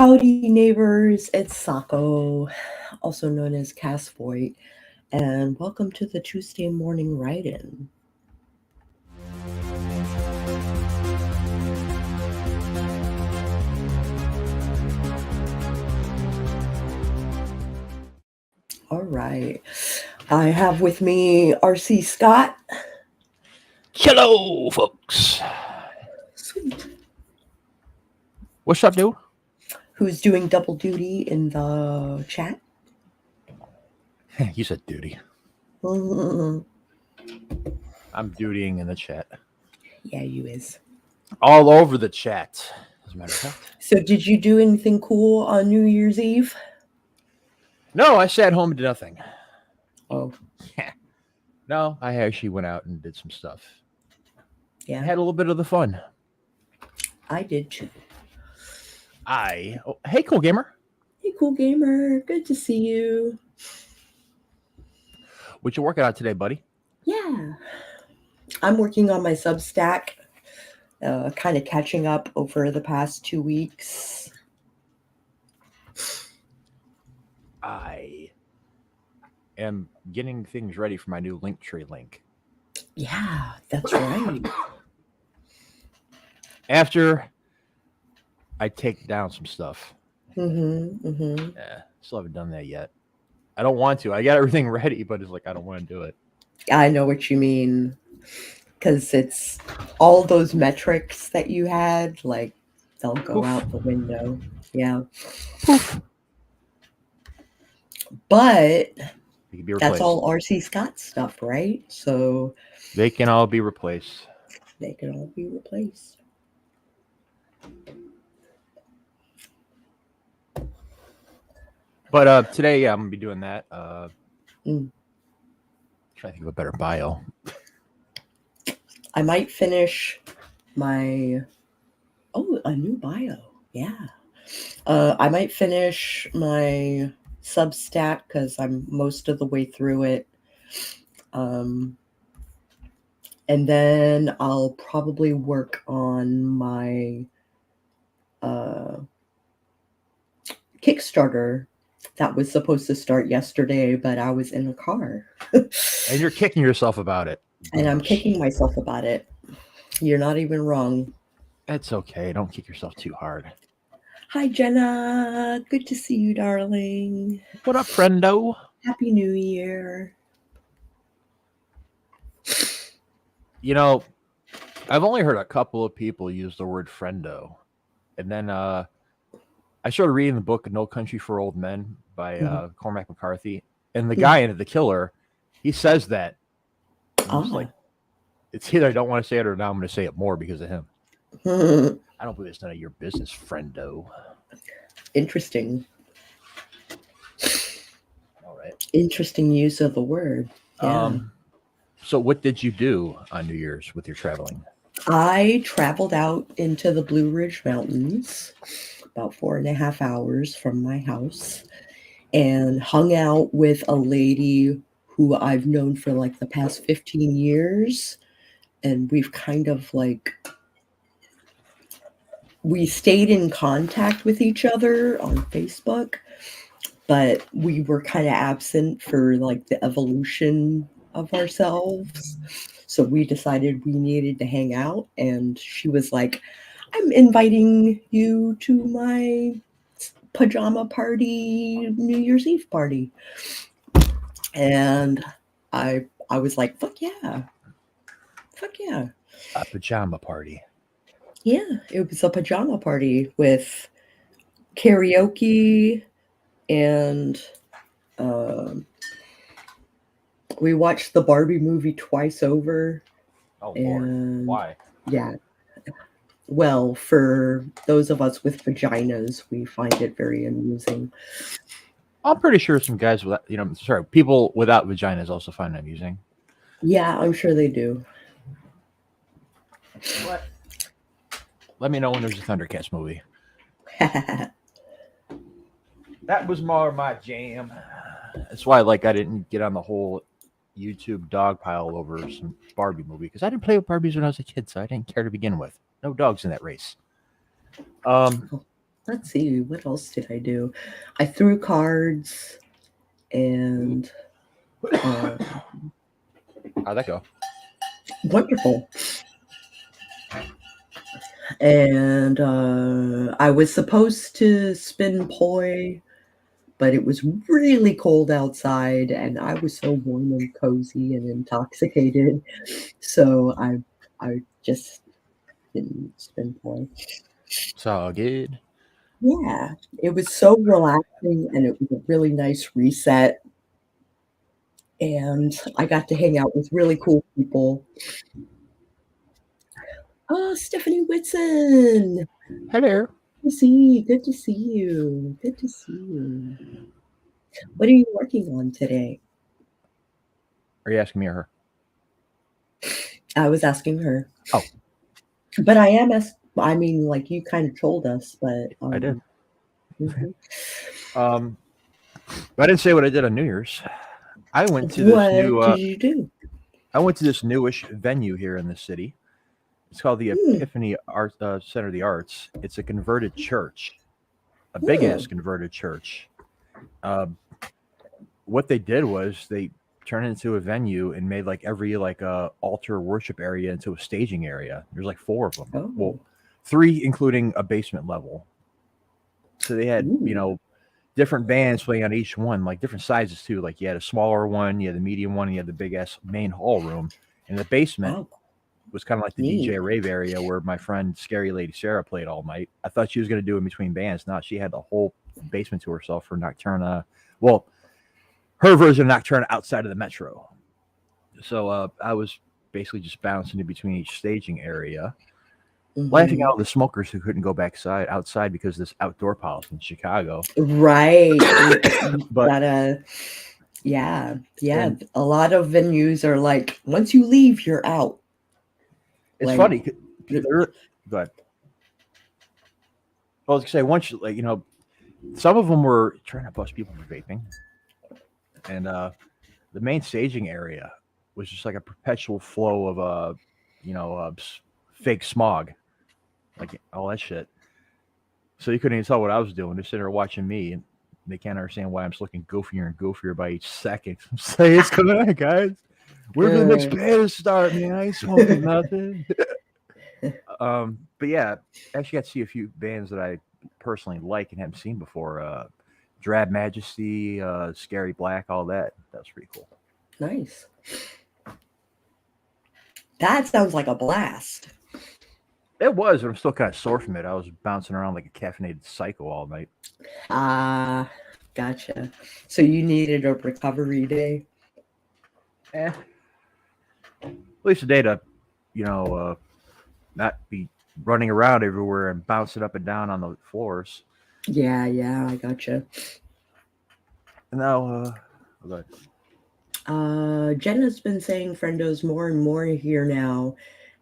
Howdy, neighbors. It's Sako, also known as Cass Voit, and welcome to the Tuesday morning write-in. All right. I have with me RC Scott. Hello, folks. Sweet. What's up, dude? Who's doing double duty in the chat? You said duty. Mhm. I'm dutying in the chat. Yeah, you is. All over the chat, as a matter of fact. So did you do anything cool on New Year's Eve? No, I sat home and did nothing. Oh, No, I actually went out and did some stuff. I yeah, had a little bit of the fun. I did too. Hey, cool gamer. Hey, cool gamer. Good to see you. What you working on today, buddy? Yeah. I'm working on my Substack, kind of catching up over the past 2 weeks. I am getting things ready for my new Linktree link. Yeah, that's right. After I take down some stuff. Mm-hmm. Yeah, still haven't done that yet. I don't want to. I got everything ready, but it's like I don't want to do it. I know what you mean. Because it's all those metrics that you had, like, they'll go out the window. Yeah. Poof. But They can be that's replaced. all RC Scott stuff, right? So They can all be replaced. they can all be replaced. But today, yeah, I'm gonna be doing that. Mm. Trying to think of a better bio. I might finish my a new bio. Yeah. I might finish my Substack because I'm most of the way through it. And then I'll probably work on my Kickstarter that was supposed to start yesterday, but I was in a car. And you're kicking yourself about it. And I'm kicking myself about it. You're not even wrong. That's okay. Don't kick yourself too hard. Hi, Jenna. Good to see you, darling. What up, friendo? Happy New Year. You know, I've only heard a couple of people use the word friendo. And then I started reading the book No Country for Old Men by Cormac McCarthy. And the guy in it, the killer, he says that. I'm just like, it's either I don't want to say it or now I'm going to say it more because of him. I don't believe it's none of your business, friendo. Interesting. All right. Interesting use of the word. Yeah. So what did you do on New Year's with your traveling? I traveled out into the Blue Ridge Mountains, about 4.5 hours from my house, and hung out with a lady who I've known for like the past 15 years. And we've kind of like, we stayed in contact with each other on Facebook, but we were kind of absent for like the evolution of ourselves. So we decided we needed to hang out. And she was like, I'm inviting you to my pajama party, New Year's Eve party. And I was like, fuck yeah. Fuck yeah. A pajama party. Yeah, it was a pajama party with karaoke and we watched the Barbie movie twice over. Oh, Lord. Why? Yeah. Well, for those of us with vaginas, we find it very amusing. I'm pretty sure some guys without, people without vaginas also find it amusing. Yeah, I'm sure they do. What? Let me know when there's a Thundercats movie. That was more my jam. That's why, I didn't get on the whole YouTube dog pile over some Barbie movie because I didn't play with Barbies when I was a kid, so I didn't care to begin with. No dogs in that race. There let's see, what else did I do? I threw cards and How'd that go? wonderful. And I was supposed to spin poi, but it was really cold outside, and I was so warm and cozy and intoxicated, so I just didn't spin poi. It's all good. Yeah, it was so relaxing, and it was a really nice reset, and I got to hang out with really cool people. Oh, Stephanie Whitson! Hello. Good to see you. Good to see you. What are you working on today? Are you asking me or her? I was asking her. Oh. But I am I mean, like, you kind of told us, but, I did. Mhm. But I didn't say what I did on New Year's. I went to this What new. did you do? I went to this newish venue here in the city. It's called the Hmm, Epiphany Art Center of the Arts. It's a converted church, a big hmm. ass converted church. Uh, what they did was they turned it into a venue and made like every like altar worship area into a staging area. There's like 4 of them. Well, Oh, 3 including a basement level. So they had ooh, different bands playing on each one, like different sizes too. Like you had a smaller one, you had the medium one, and you had the big ass main hall room. And the basement wow, was kind of like the neat. DJ rave area where my friend Scary Lady Sarah played all night. I thought she was going to do it between bands. Not she had the whole basement to herself for Nocturna. Well, her version of Nocturna outside of the metro. So I was basically just bouncing in between each staging area, laughing Mhm. at all the smokers who couldn't go outside because of this outdoor policy in Chicago. Right, you But gotta yeah, yeah, and a lot of venues are like, once you leave, you're out. it's Like, funny. Go ahead. I was gonna say once some of them were trying to bust people for vaping, and the main staging area was just like a perpetual flow of fake smog, like all that shit. So you couldn't even tell what I was doing. They're sitting there watching me, and they can't understand why I'm just looking goofier and goofier by each second. I'm saying, "It's coming on, guys. Wait for the next uh, band to start, man. I ain't smoking nothing." But yeah, I actually got to see a few bands that I personally like and haven't seen before. Drab Majesty, Scary Black, all that. That was pretty cool. nice. That sounds like a blast. It was, but I'm still kind of sore from it. I was bouncing around like a caffeinated psycho all night. Ah, gotcha. So you needed a recovery day? At least a day to, you know, not be running around everywhere and bouncing up and down on the floors. Yeah, yeah, I gotcha. And now, okay. Jenna's been saying friendos more and more here now,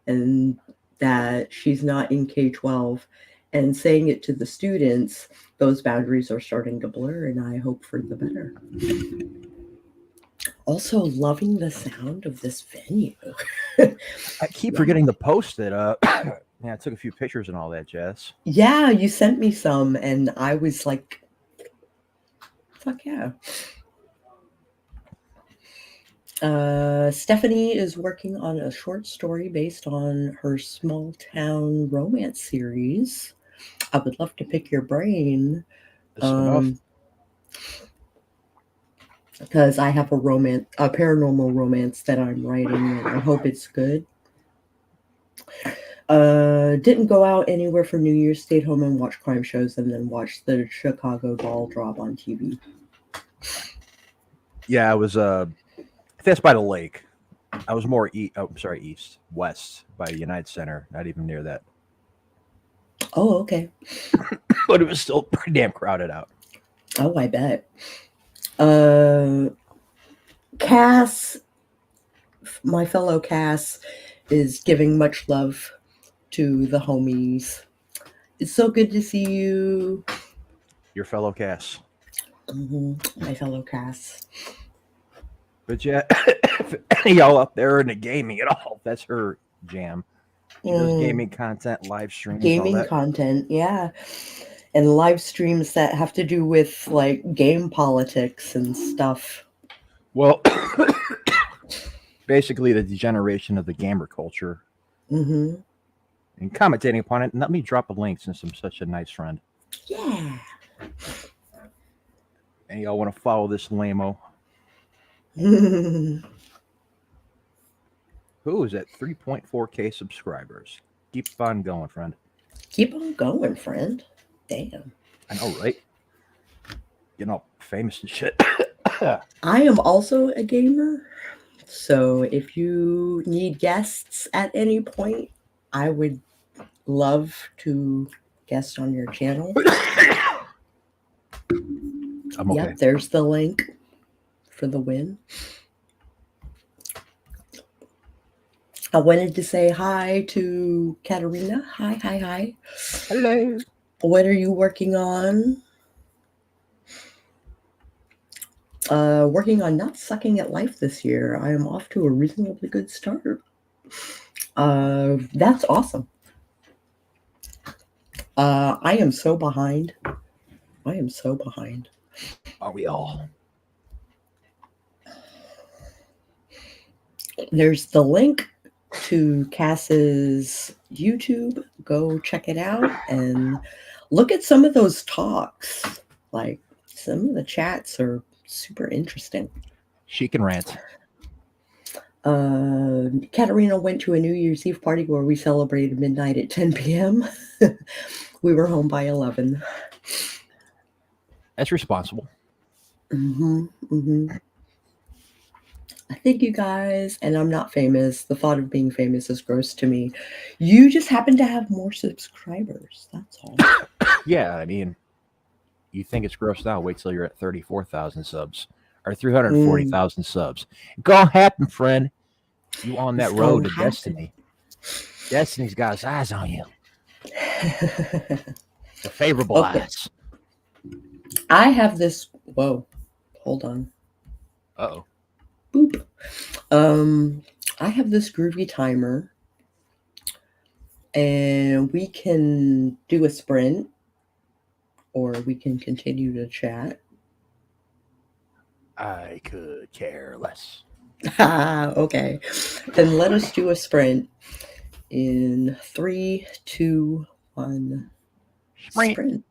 and that she's not in K-12, and saying it to the students, those boundaries are starting to blur, and I hope for the better. Also, loving the sound of this venue. I keep Yeah. forgetting to post it. Yeah, I took a few pictures and all that jazz. Yeah, you sent me some, and I was like, fuck yeah. Stephanie is working on a short story based on her small town romance series. I would love to pick your brain, This enough. because I have a paranormal romance that I'm writing, and I hope it's good. Didn't go out anywhere for New Year's. Stayed home and watched crime shows, and then watched the Chicago ball drop on TV. Yeah, I was. That's by the lake. I was more west by United Center. Not even near that, Oh, okay. but it was still pretty damn crowded out. Oh, I bet. Uh, Cass, my fellow Cass, is giving much love to the homies. It's so good to see you. Your fellow Cass. My fellow Cass. But yeah, if any of y'all up there into gaming at all, that's her jam. She does Mm, gaming content, live streams, all gaming that. content, yeah. and live streams that have to do with like game politics and stuff. Well, basically the degeneration of the gamer culture Mm-hmm. and commentating upon it. Let me drop a link since I'm such a nice friend. Yeah. And y'all want to follow this lame-o who is at 3.4K subscribers. Keep on going, friend. Keep on going, friend. Damn. I know, right? Getting all famous and shit. I am also a gamer, so if you need guests at any point, I would love to guest on your channel. I'm okay. Yep, there's the link for the win. I wanted to say hi to Katerina. Hi, hi, hi. Hello. What are you working on? Working on not sucking at life this year. I am off to a reasonably good start. That's awesome. I am so behind. I am so behind. Are we all? There's the link to Cass's YouTube. Go check it out and look at some of those talks. Like, some of the chats are super interesting. She can rant. Katerina went to a New Year's Eve party where we celebrated midnight at 10 p.m. We were home by 11. That's responsible. Mm-hmm, mm-hmm. I think you guys, and I'm not famous, the thought of being famous is gross to me. You just happen to have more subscribers. That's all. Yeah, I mean, you think it's gross now. Wait till you're at 34,000 subs or 340,000 subs. Go happen, friend. You on that It's road gonna to happen. destiny. Destiny's got his eyes on you. The favorable Okay. eyes. I have this. Whoa. Hold on. Uh-oh. Boop. I have this groovy timer, and we can do a sprint, or we can continue to chat. I could care less. Okay. Then let us do a sprint in 3, 2, 1. Sprint.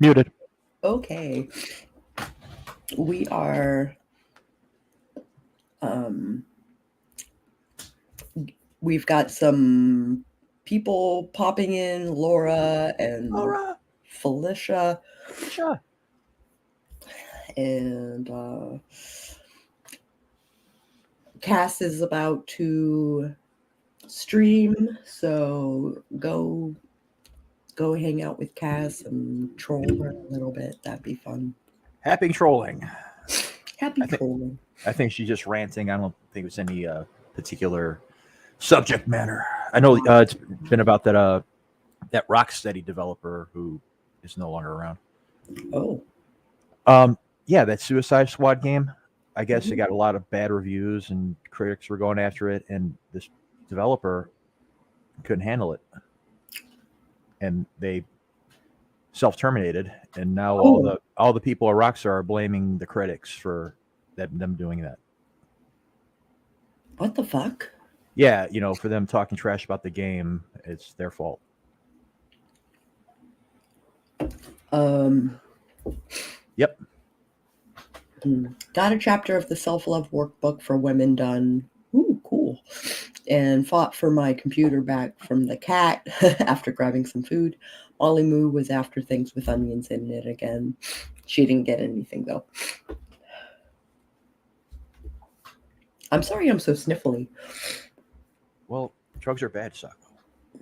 Muted. Okay. We are we've got some people popping in, Laura and Laura. Felicia. Sure. And Cass is about to stream, so go hang out with Cass and troll her a little bit. That'd be fun. Happy trolling. Happy trolling. I think she's just ranting. I don't think it's any particular subject matter. I know it's been about that Rocksteady developer who is no longer around. Oh. Yeah, that Suicide Squad game. I guess it got a lot of bad reviews and critics were going after it, and this developer couldn't handle it, and they self-terminated. And now all the people at Rockstar are blaming the critics for them doing that. What the fuck? Yeah, for them talking trash about the game, it's their fault. Yep. Got a chapter of the self-love workbook for women done. Ooh, cool. And fought for my computer back from the cat after grabbing some food. Molly Moo was after things with onions in it again. She didn't get anything, though. I'm sorry I'm so sniffly. Well, drugs are bad, Sako.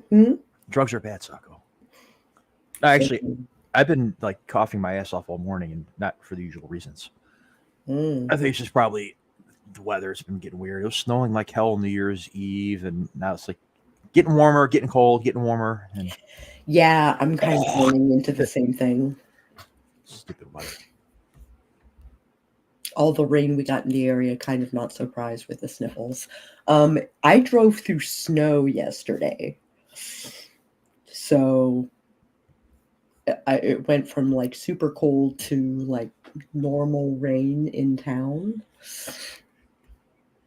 Hmm? Drugs are bad, Sako. Actually, I've been like coughing my ass off all morning, and not for the usual reasons. I think it's just probably the weather's been getting weird. It was snowing like hell on New Year's Eve, and now it's like getting warmer, getting cold, getting warmer. And yeah, I'm kind of running into the same thing. Stupid weather. All the rain we got in the area, kind of not surprised with the sniffles. I drove through snow yesterday. So it went from like super cold to like normal rain in town.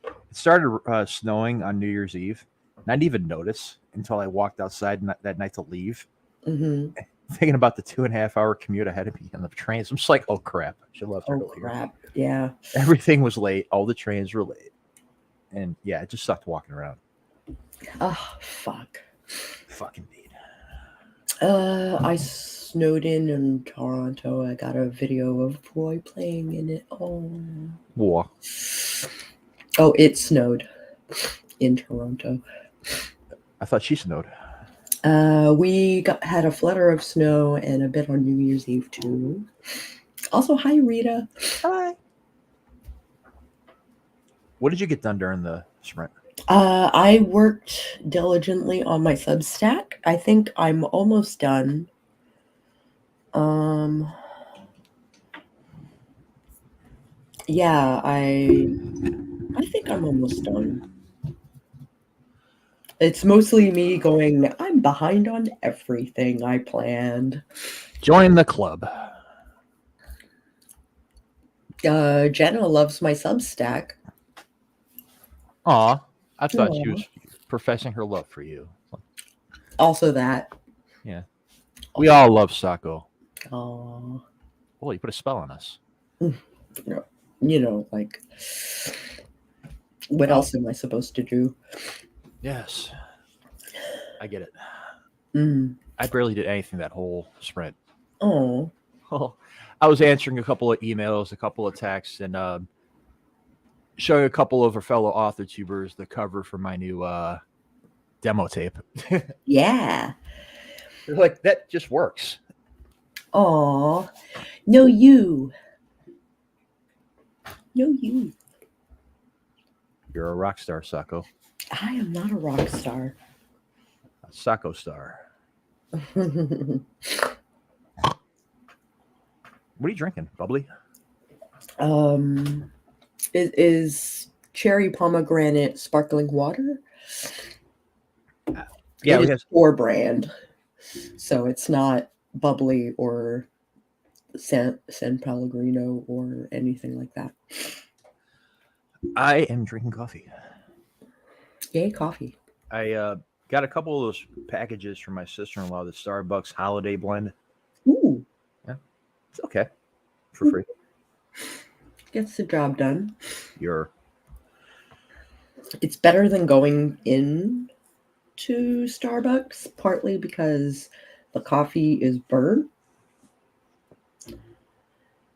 It started snowing on New Year's Eve. And I didn't even notice until I walked outside that night to leave. Mm-hmm. Thinking about the 2.5 hour commute ahead of me on the trains. I'm just like, oh crap. I should love Oh crap. Yeah. Everything was late. All the trains were late. And yeah, it just sucked walking around. Oh, fuck. Fuck indeed. I snowed in Toronto. I got a video of Roy playing in it. War. Oh, it snowed in Toronto. I thought she snowed. We had a flutter of snow and a bit on New Year's Eve too. Also, hi Rita. Hi. What did you get done during the sprint? I worked diligently on my Substack. I think I'm almost done. Yeah, I think I'm almost done. It's mostly me going, I'm behind on everything I planned. Join the club. Jenna loves my Substack. Aw, I thought she was professing her love for you. Also that. Yeah. We all love Sako. Aw. Oh, you put a spell on us. Like, what else am I supposed to do? Yes. I get it. Mm. I barely did anything that whole sprint. Oh. I was answering a couple of emails, a couple of texts, and showing a couple of our fellow author tubers the cover for my new demo tape. Yeah. They're like, that just works. Aw. No, you. No, you. You're a rock star, Sako. I am not a rock star. A Sako star. What are you drinking? Bubbly? It is cherry pomegranate sparkling water. Yeah, it is store brand, so it's not bubbly or San Pellegrino or anything like that. I am drinking coffee. Yay, coffee. I got a couple of those packages from my sister-in-law, the Starbucks Holiday Blend. Ooh. Yeah, It's okay. For free. Gets the job done. It's better than going in to Starbucks, partly because the coffee is burnt.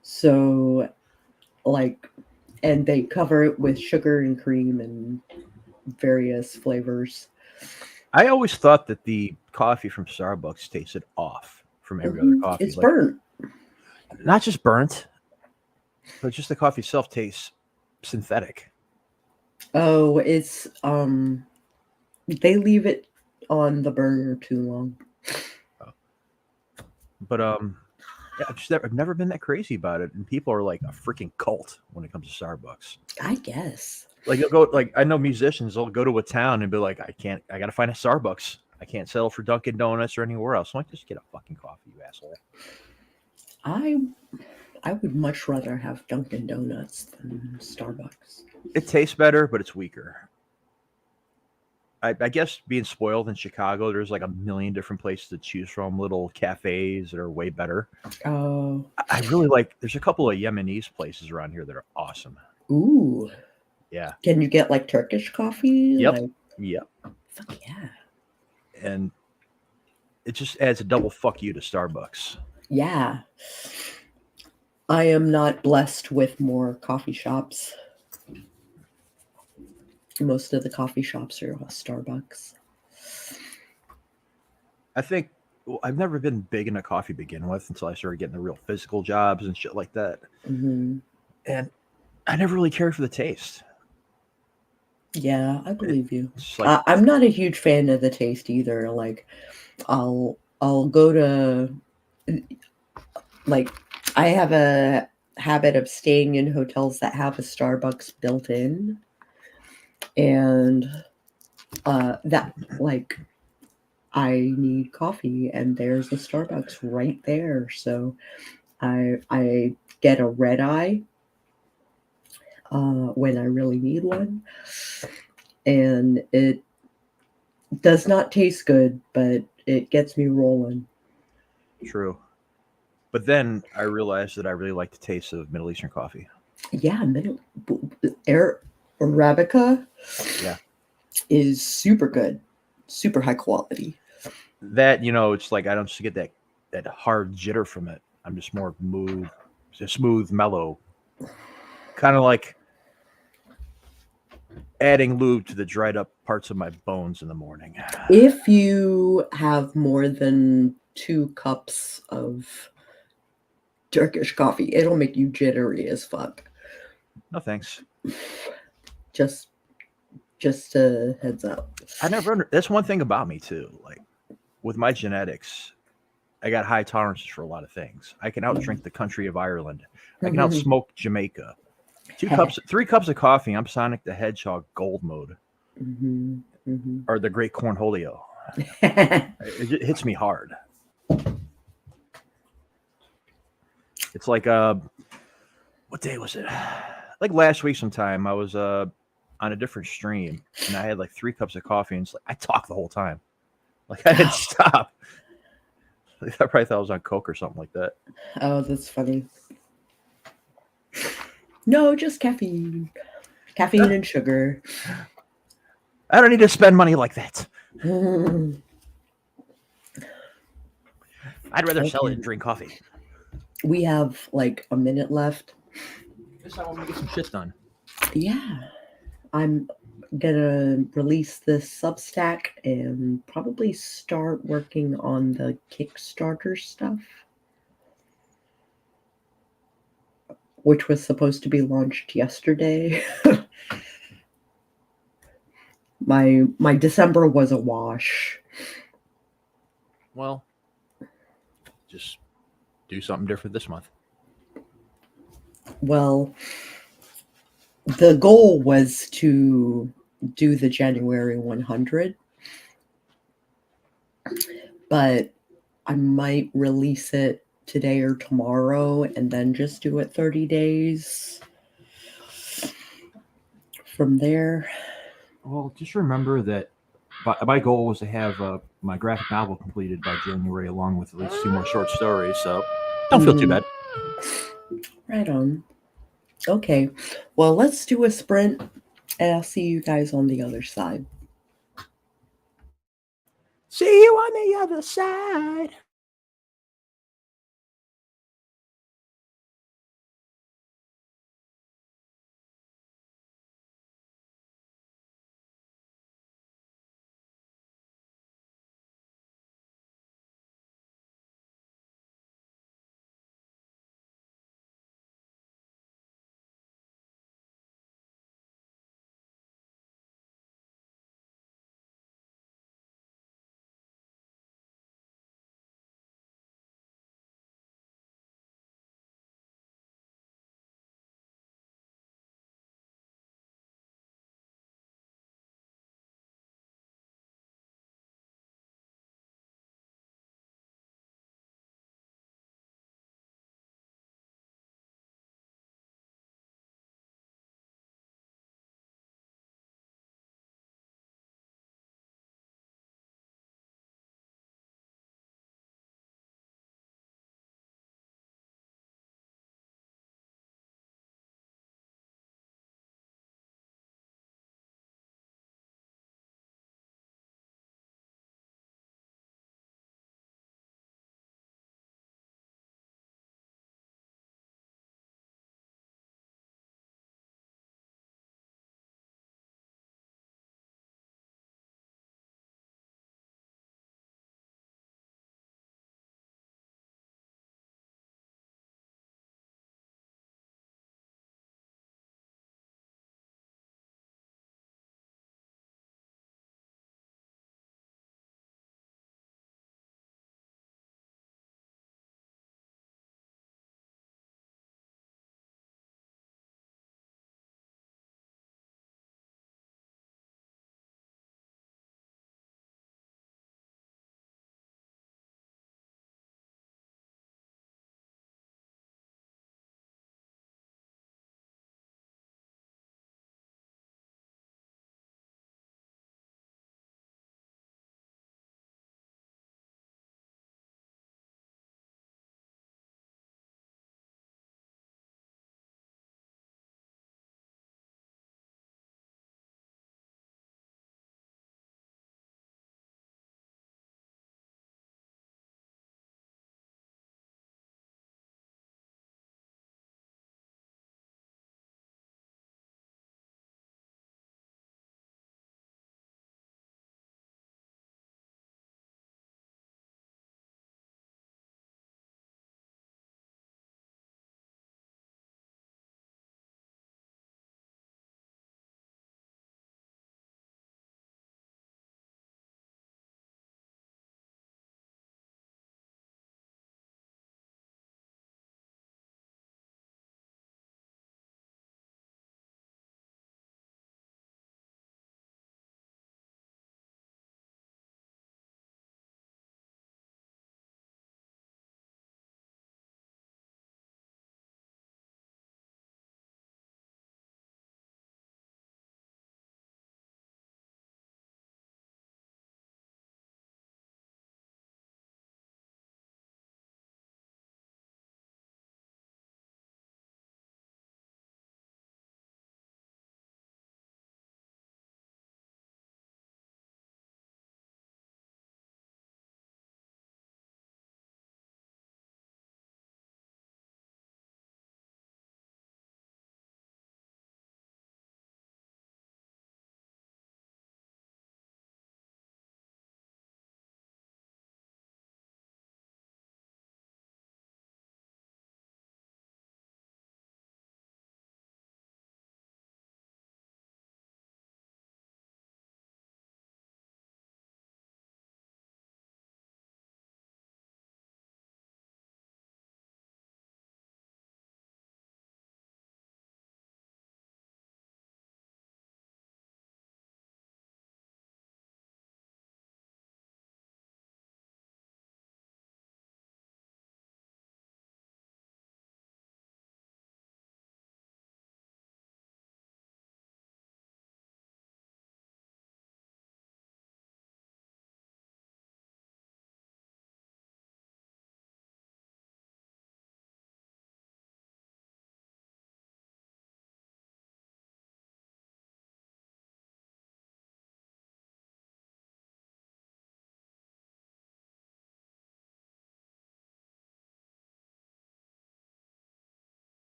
So, like, and they cover it with sugar and cream and various flavors. I always thought that the coffee from Starbucks tasted off from every other coffee. It's burnt. Not just burnt, but just the coffee itself tastes synthetic. Oh, it's they leave it on the burner too long. But yeah, I've never been that crazy about it, and people are like a freaking cult when it comes to Starbucks. I guess. Like they'll go, like I know musicians, they'll go to a town and be like, I gotta find a Starbucks. I can't settle for Dunkin' Donuts or anywhere else. I'm like, just get a fucking coffee, you asshole. I would much rather have Dunkin' Donuts than Starbucks. It tastes better, but it's weaker. I guess being spoiled in Chicago, there's like a million different places to choose from, little cafes that are way better. Oh. I really like, there's a couple of Yemenis places around here that are awesome. Ooh. Yeah. Can you get like Turkish coffee? Yep. Like, yep. fuck yeah. And it just adds a double fuck you to Starbucks. Yeah. I am not blessed with more coffee shops. Most of the coffee shops are Starbucks. I think I've never been big into coffee to begin with until I started getting the real physical jobs and shit like that. Mm-hmm. And I never really cared for the taste. Yeah, I believe you. Like, I'm not a huge fan of the taste either. Like, I'll go to, like, I have a habit of staying in hotels that have a Starbucks built in, and that, like, I need coffee and there's a Starbucks right there, so I get a red eye when I really need one, and it does not taste good, but it gets me rolling. True. But then I realized that I really like the taste of Middle Eastern coffee. Yeah, Arabica is super good, super high quality. That, it's like I don't just get that hard jitter from it. I'm just more smooth, mellow. Kind of like adding lube to the dried up parts of my bones in the morning. If you have more than 2 cups of Turkish coffee, it'll make you jittery as fuck. No thanks. Just a heads up. That's one thing about me too. Like with my genetics, I got high tolerances for a lot of things. I can outdrink the country of Ireland. I can outsmoke Jamaica. 3 cups of coffee. I'm Sonic the Hedgehog gold mode. Or the Great Cornholio. It hits me hard. It's like what day was it? Like last week sometime I was on a different stream and I had like 3 cups of coffee and it's like I talked the whole time. Like I didn't stop. Like, I probably thought I was on coke or something like that. Oh, that's funny. No, just caffeine. Caffeine and sugar. I don't need to spend money like that. I'd rather sell it and drink coffee. We have like a minute left. Guess I want to get some shit done. Yeah. I'm gonna release this Substack and probably start working on the Kickstarter stuff, which was supposed to be launched yesterday. My December was a wash. Well, just do something different this month. Well, the goal was to do the January 100, but I might release it today or tomorrow and then just do it 30 days from there. Well, just remember that my goal was to have my graphic novel completed by January along with at least 2 more short stories, so don't feel too bad. Right on. Okay. Well, let's do a sprint, and I'll see you guys on the other side. See you on the other side.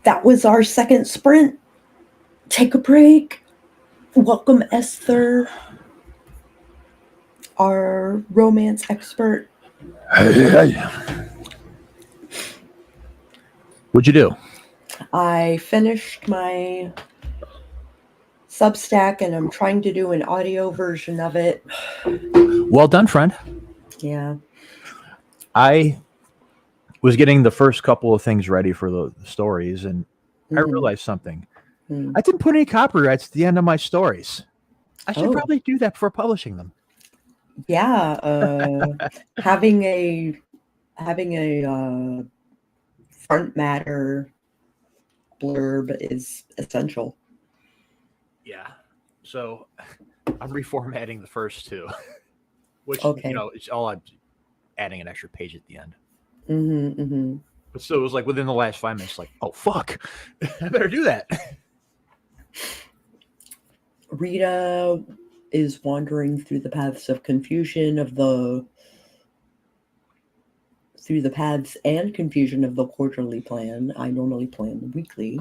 That was our second sprint. Take a break. Welcome, Esther, our romance expert. What'd you do? I finished my Substack and I'm trying to do an audio version of it. Well done, friend. Yeah. I was getting the first couple of things ready for the stories, and I realized something. I didn't put any copyrights at the end of my stories. I should probably do that before publishing them. Yeah. Having a front matter blurb is essential. Yeah. So I'm reformatting the first two, which, it's all I'm adding an extra page at the end. But still, it was like within the last 5 minutes, like, oh, fuck. I better do that. Rita is wandering through the paths of confusion through the paths and confusion of the quarterly plan. I normally plan the weekly.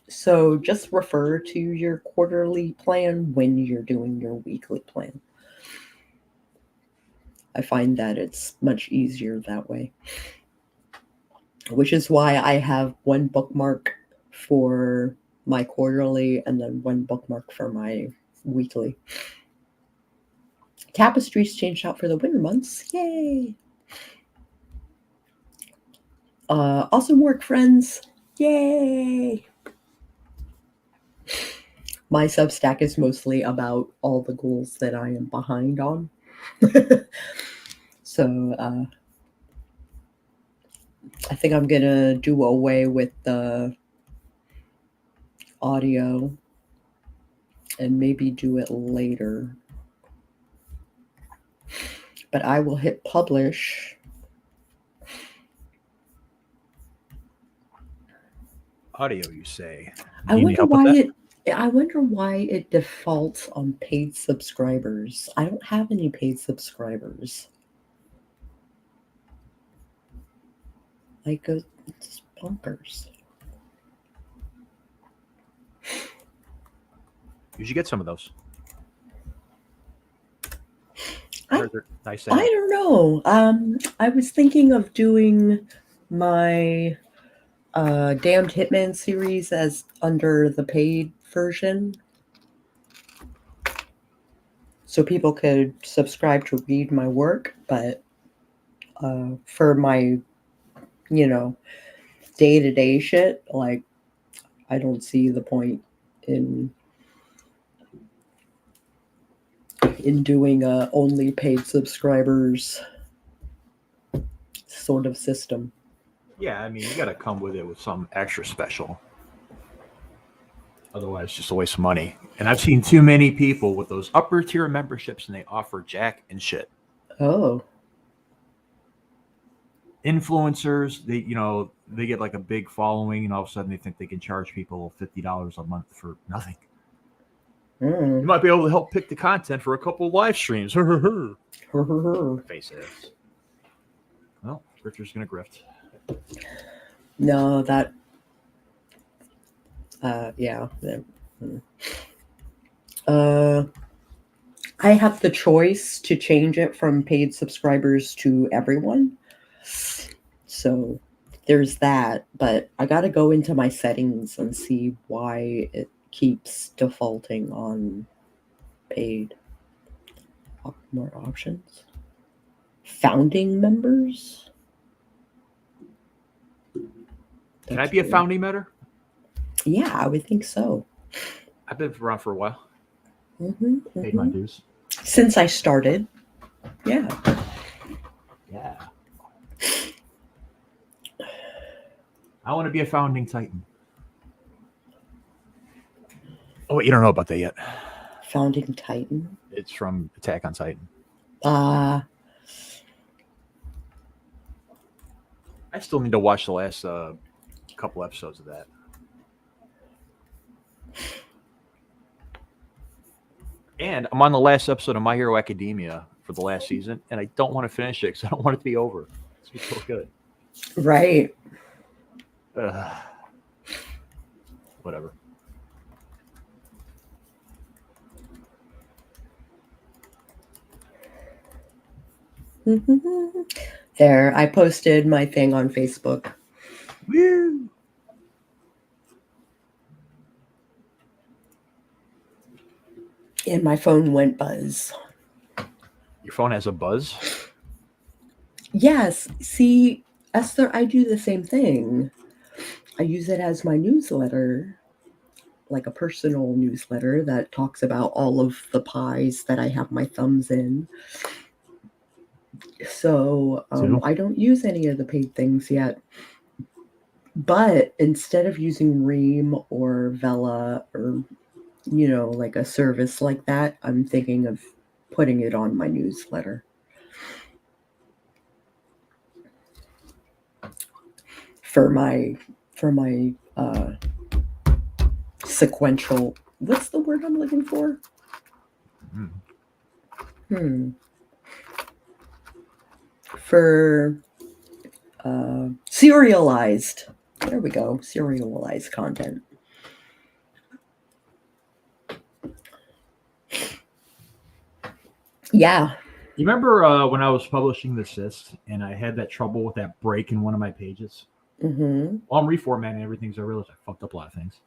So just refer to your quarterly plan when you're doing your weekly plan. I find that it's much easier that way. Which is why I have one bookmark for my quarterly and then one bookmark for my weekly. Tapestries changed out for the winter months. Yay! Awesome work, friends. Yay! My Substack is mostly about all the goals that I am behind on. So I think I'm going to do away with the audio and maybe do it later. But I will hit publish. Audio, you say? I wonder why it defaults on paid subscribers. I don't have any paid subscribers. Like, it's bonkers. You should get some of those. I heard they're nice. I don't know. I was thinking of doing my Damned Hitman series as under the paid version. So people could subscribe to read my work, but for my, day-to-day shit, like, I don't see the point in doing a only paid subscribers sort of system. Yeah, I mean, you got to come with it with some extra special. Otherwise, it's just a waste of money. And I've seen too many people with those upper tier memberships, and they offer jack and shit. Oh. Influencers, they get like a big following, and all of a sudden they think they can charge people $50 a month for nothing. You might be able to help pick the content for a couple of live streams. Face ass. Well, grifter's gonna grift. No, that. Yeah. I have the choice to change it from paid subscribers to everyone. So there's that, but I got to go into my settings and see why it keeps defaulting on paid. More options. Founding members? Can I be a founding member? Yeah, I would think so. I've been around for a while. Paid my dues. Since I started. Yeah. Yeah. I want to be a founding Titan. Oh, wait, you don't know about that yet. Founding Titan? It's from Attack on Titan. I still need to watch the last couple episodes of that. And I'm on the last episode of My Hero Academia for the last season, and I don't want to finish it because I don't want it to be over. It's so good. Right. Whatever. There, I posted my thing on Facebook. Woo! And my phone went buzz. Your phone has a buzz? Yes. See, Esther, I do the same thing. I use it as my newsletter, like a personal newsletter that talks about all of the pies that I have my thumbs in. So I don't use any of the paid things yet. But instead of using Ream or Vela or, like a service like that, I'm thinking of putting it on my newsletter. For my sequential, what's the word I'm looking for? For serialized. There we go. Serialized content. Yeah. You remember when I was publishing the cyst and I had that trouble with that break in one of my pages? Mm-hmm. Well, I'm reformatting everything because I realized I fucked up a lot of things.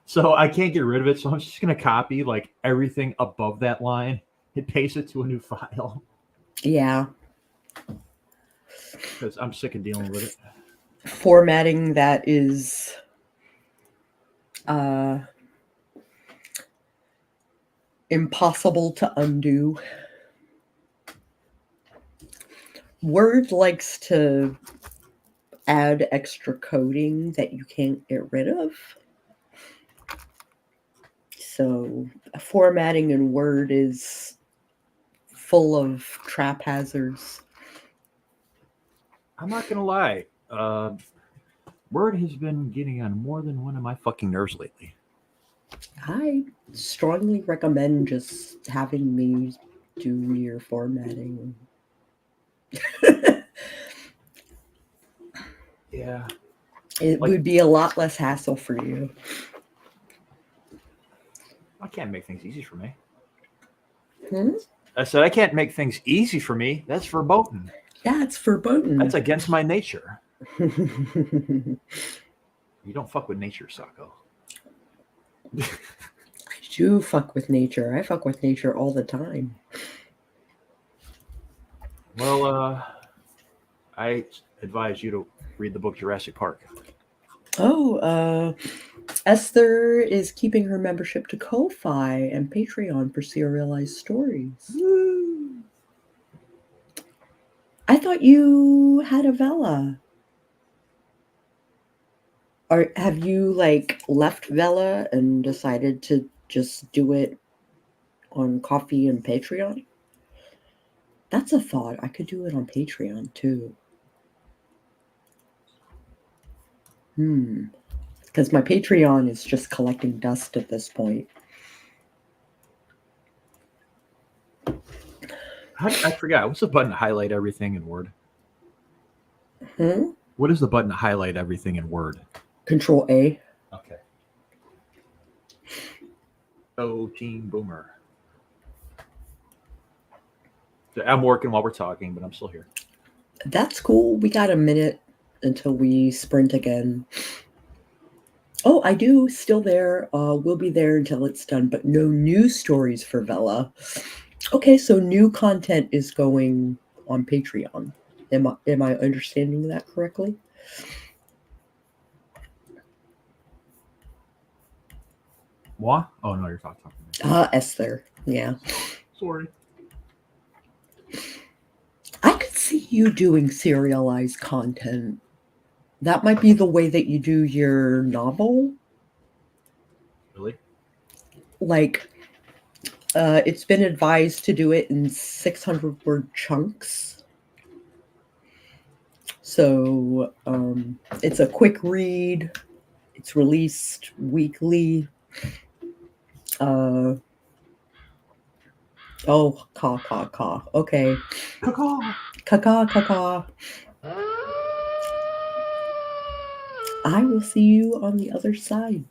So I can't get rid of it. So I'm just going to copy like everything above that line and paste it to a new file. Yeah. Because I'm sick of dealing with it. Formatting that is impossible to undo. Word likes to add extra coding that you can't get rid of. So formatting in Word is full of trap hazards. I'm not going to lie. Word has been getting on more than one of my fucking nerves lately. I strongly recommend just having me do your formatting. Yeah. It would be a lot less hassle for you. I can't make things easy for me. Hmm? I said I can't make things easy for me. That's verboten. Yeah, it's verboten. That's against my nature. You don't fuck with nature, Sako. I do fuck with nature. I fuck with nature all the time. Well, I advise you to read the book Jurassic Park. Oh, Esther is keeping her membership to Ko-Fi and Patreon for serialized stories. Woo. I thought you had a Vela. Or have you left Vela and decided to just do it on Coffee and Patreon? That's a thought. I could do it on Patreon too. Because my Patreon is just collecting dust at this point. I forgot. What's the button to highlight everything in Word? What is the button to highlight everything in Word? Control A. Okay. Oh, Team Boomer. I'm working while we're talking, but I'm still here. That's cool. We got a minute until we sprint again. Oh, I do. Still there. We'll be there until it's done, but no new stories for Vela. Okay, so new content is going on Patreon. Am I understanding that correctly? What? Oh no, you're talking to me. Esther. Yeah. Sorry. I could see you doing serialized content. That might be the way that you do your novel. Really? It's been advised to do it in 600-word chunks. So it's a quick read. It's released weekly. Oh, caw, caw, caw. Okay. Caw-caw. Caw, caw, caw. I will see you on the other side.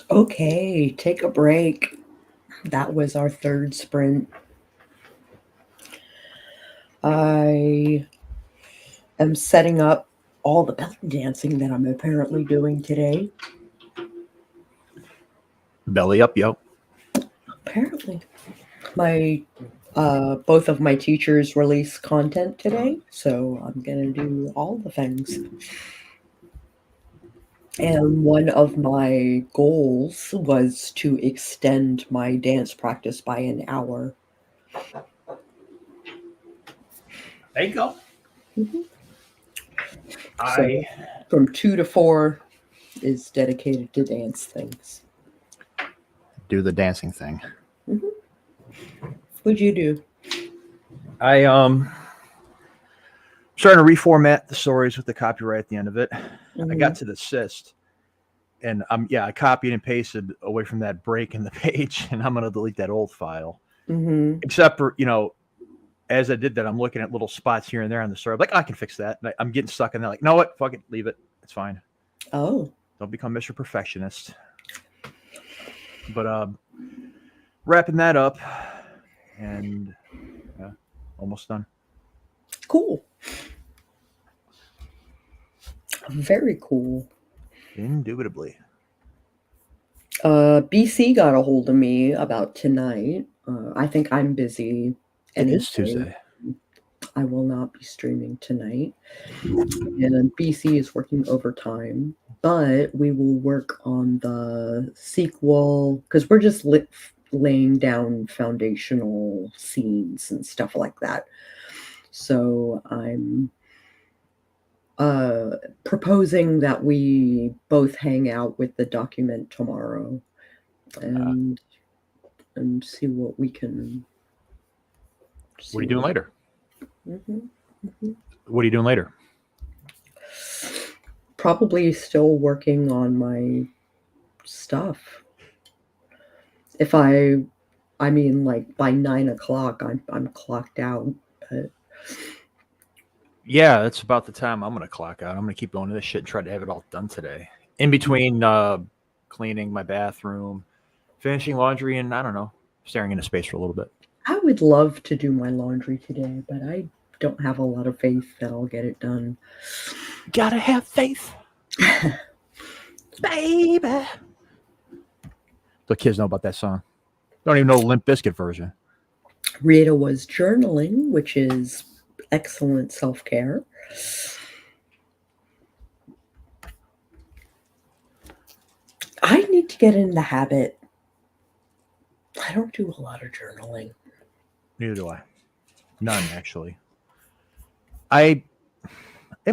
Okay, take a break. That was our third sprint. I am setting up all the belly dancing that I'm apparently doing today. Belly up, yo. Apparently, my both of my teachers release content today, so I'm gonna do all the things. And one of my goals was to extend my dance practice by an hour. There you go. Mhm. So from 2 to 4 is dedicated to dance things. Do the dancing thing. Mhm. What'd you do? I trying to reformat the stories with the copyright at the end of it. I got to the cyst, and I copied and pasted away from that break in the page, and I'm gonna delete that old file. Mm-hmm. Except for as I did that, I'm looking at little spots here and there on the story. I'm like, I can fix that. And I'm getting stuck in there. Like, no, what? Fuck it, leave it. It's fine. Oh. Don't become Mr. Perfectionist. But wrapping that up, and almost done. Cool. Very cool. Indubitably. BC got a hold of me about tonight. I think I'm busy. It is Tuesday. I will not be streaming tonight. And BC is working overtime, but we will work on the sequel because we're just laying down foundational scenes and stuff like that. So I'm proposing that we both hang out with the document tomorrow and see what we can. What are you doing later? Mm-hmm, mm-hmm. What are you doing later? Probably still working on my stuff. If I mean, like by 9 o'clock, I'm clocked out. But Yeah, that's about the time I'm gonna clock out. I'm gonna keep going to this shit and try to have it all done today. In between cleaning my bathroom, finishing laundry, and I don't know, staring into space for a little bit. I would love to do my laundry today, but I don't have a lot of faith that I'll get it done. Gotta have faith, baby. The kids know about that song. Don't even know the Limp Bizkit version. Rita was journaling, which is excellent self-care. I need to get in the habit. I don't do a lot of journaling. Neither do I. None, actually. It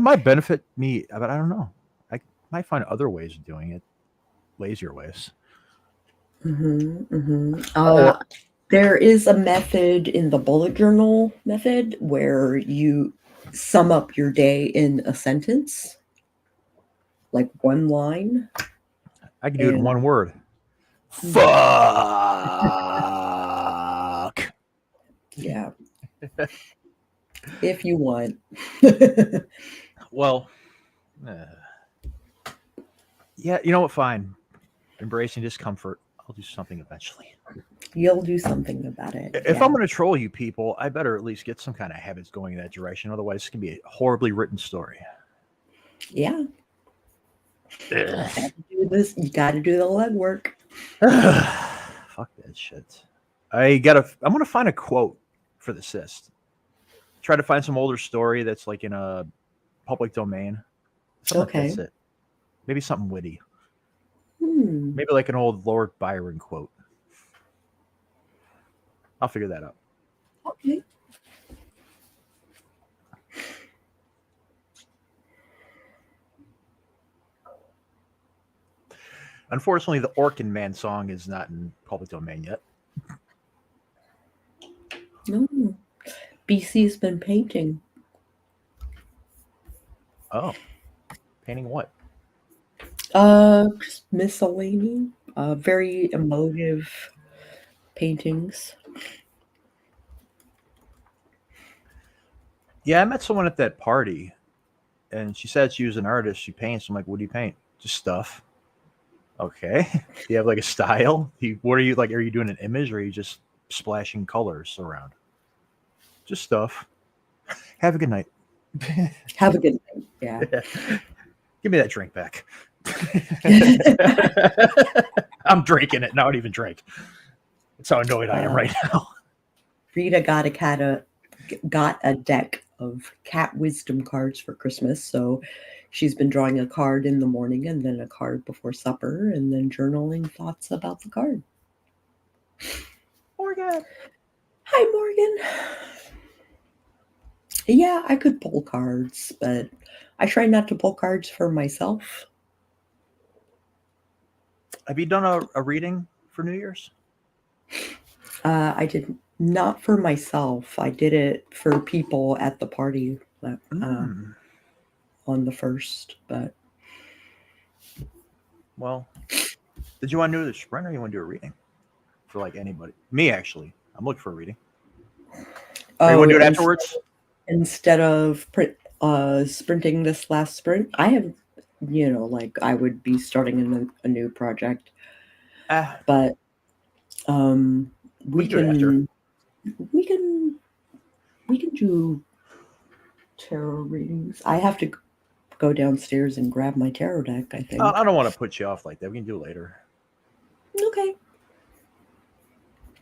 might benefit me, but I don't know. I might find other ways of doing it, lazier ways. Mm-hmm, mm-hmm. There is a method in the bullet journal method where you sum up your day in a sentence, like one line. I can do it in one word. Fuck. Yeah. If you want. Well, yeah, you know what? Fine. Embracing discomfort. I'll do something eventually. You'll do something about it. If I'm going to troll you people, I better at least get some kind of habits going in that direction. Otherwise, it's going to be a horribly written story. Yeah. You got to do the legwork. Fuck that shit. I'm going to find a quote for the cyst. Try to find some older story that's like in a public domain. Something like that's it. Maybe something witty. Maybe like an old Lord Byron quote. I'll figure that out. Okay. Unfortunately, the Orkin Man song is not in public domain yet. No. BC's been painting. Oh. Painting what? Just miscellany. Very emotive paintings. Yeah, I met someone at that party, and she said she was an artist. She paints. I'm like, what do you paint? Just stuff. Okay. Do you have like a style? What are you like? Are you doing an image or are you just splashing colors around? Just stuff. Have a good night. Have a good night. Yeah. Give me that drink back. I'm drinking it. Now I don't even drink. That's how annoyed I am right now. Rita got a deck of cat wisdom cards for Christmas, so she's been drawing a card in the morning and then a card before supper and then journaling thoughts about the card. Morgan. Hi, Morgan. Yeah, I could pull cards, but I try not to pull cards for myself. Have you done a reading for New Year's? I did not for myself. I did it for people at the party on the 1st, but well, did you want to do the sprint or you want to do a reading for like anybody? Me, actually. I'm looking for a reading. Or you want to do it afterwards? Instead of sprinting this last sprint, I have, like I would be starting a new project. But we can do tarot readings. I have to go downstairs and grab my tarot deck, I think. I don't want to put you off like that. We can do it later. Okay.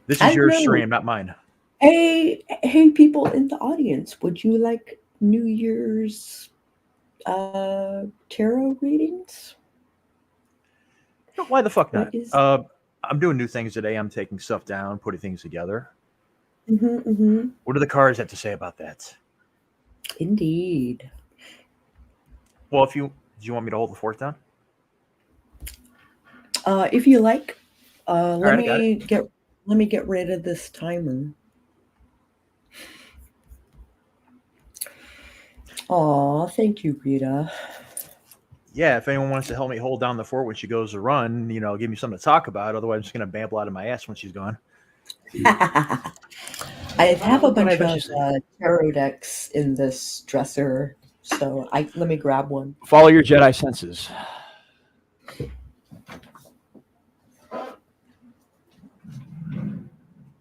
This is your stream, not mine. Hey, people in the audience, would you like New Year's tarot readings? Why the fuck not? I'm doing new things today. I'm taking stuff down, putting things together. What do the cards have to say about that? Indeed. Well, do you want me to hold the fort down? If you like, let me get rid of this timer. Aw, thank you, Rita. Yeah, if anyone wants to help me hold down the fort when she goes to run, give me something to talk about. Otherwise, I'm just going to babble out of my ass when she's gone. I have a bunch of tarot decks in this dresser, so let me grab one. Follow your Jedi senses.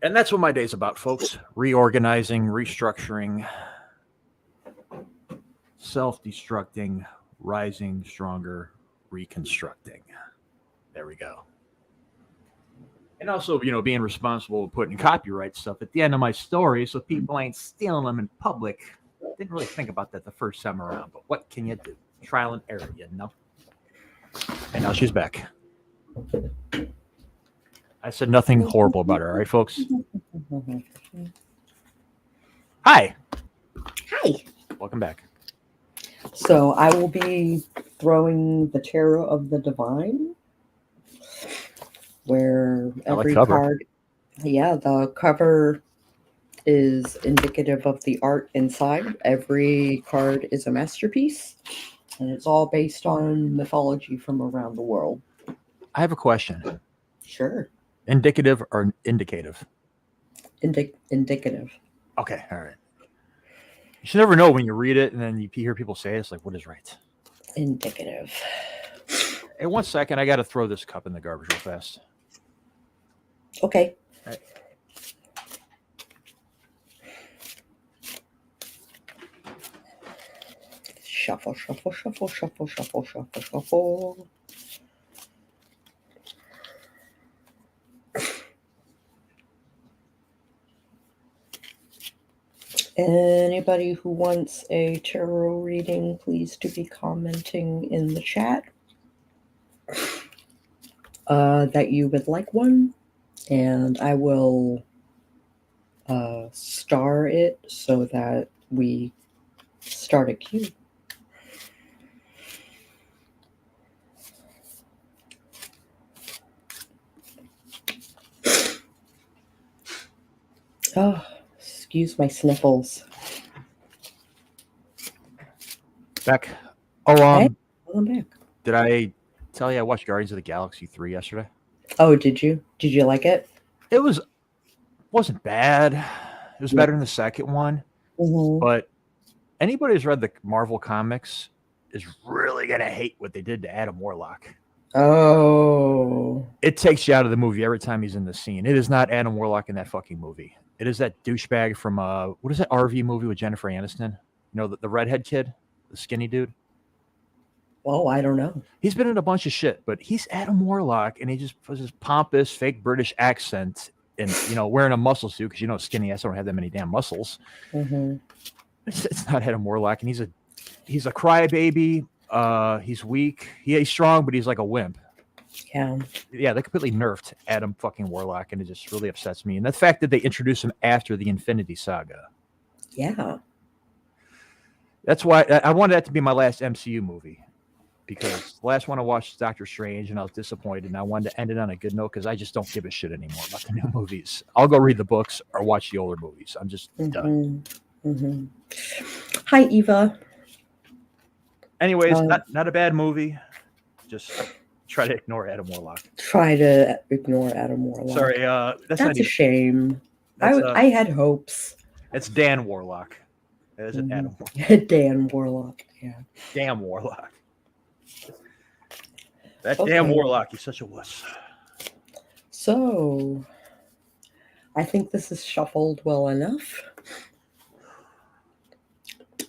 And that's what my day's about, folks. Reorganizing, restructuring, self-destructing, rising stronger, reconstructing. There we go. And also, being responsible with putting copyright stuff at the end of my story so people ain't stealing them in public. Didn't really think about that the first time around, but what can you do? Trial and error, And now she's back. I said nothing horrible about her, all right, folks? Hi. Hi. Welcome back. So I will be throwing the Tarot of the Divine, where every card, the cover is indicative of the art inside. Every card is a masterpiece, and it's all based on mythology from around the world. I have a question. Sure. Indicative or indicative? Indicative. Okay, all right. You should never know when you read it and then you hear people say it. It's like, what is right? Indicative. Hey, 1 second. I got to throw this cup in the garbage real fast. Okay. All right. Shuffle, shuffle, shuffle, shuffle, shuffle, shuffle, shuffle. Anybody who wants a tarot reading, please to be commenting in the chat that you would like one, and I will star it so that we start a queue. Oh, excuse my sniffles. Back. Hey, I'm back. Did I tell you I watched Guardians of the Galaxy 3 yesterday? Oh, did you? Did you like it? It wasn't bad. It was better than the second one. Mm-hmm. But anybody who's read the Marvel comics is really going to hate what they did to Adam Warlock. Oh. It takes you out of the movie every time he's in the scene. It is not Adam Warlock in that fucking movie. It is that douchebag from what is that RV movie with Jennifer Aniston? You know, the redhead kid, the skinny dude. Oh, I don't know. He's been in a bunch of shit, but he's Adam Warlock, and he just puts his pompous, fake British accent, and wearing a muscle suit because skinny ass don't have that many damn muscles. Mm-hmm. It's not Adam Warlock, and he's a crybaby. He's weak. He's strong, but he's like a wimp. Yeah. Yeah, they completely nerfed Adam fucking Warlock, and it just really upsets me. And the fact that they introduced him after the Infinity Saga. Yeah. That's why I wanted that to be my last MCU movie. Because the last one I watched was Doctor Strange, and I was disappointed, and I wanted to end it on a good note because I just don't give a shit anymore about the new movies. I'll go read the books or watch the older movies. I'm just done. Mm-hmm. Hi, Eva. Anyways, not a bad movie. Just try to ignore Adam Warlock. Try to ignore Adam Warlock. Sorry, that's a shame. I had hopes. It's Dan Warlock. It isn't Adam Warlock. Dan Warlock, yeah. Damn Warlock. That damn Warlock, he's such a wuss. So, I think this is shuffled well enough.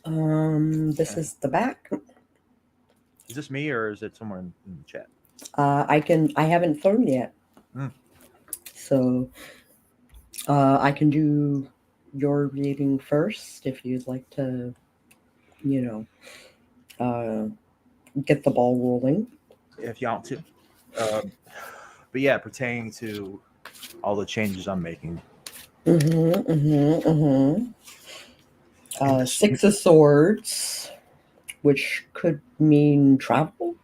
This is the back. Is this me or is it somewhere in the chat? I haven't thrown yet. So, I can do your reading first if you'd like to, get the ball rolling. If you want to. But yeah, pertaining to all the changes I'm making. Six of Swords, which could mean travel.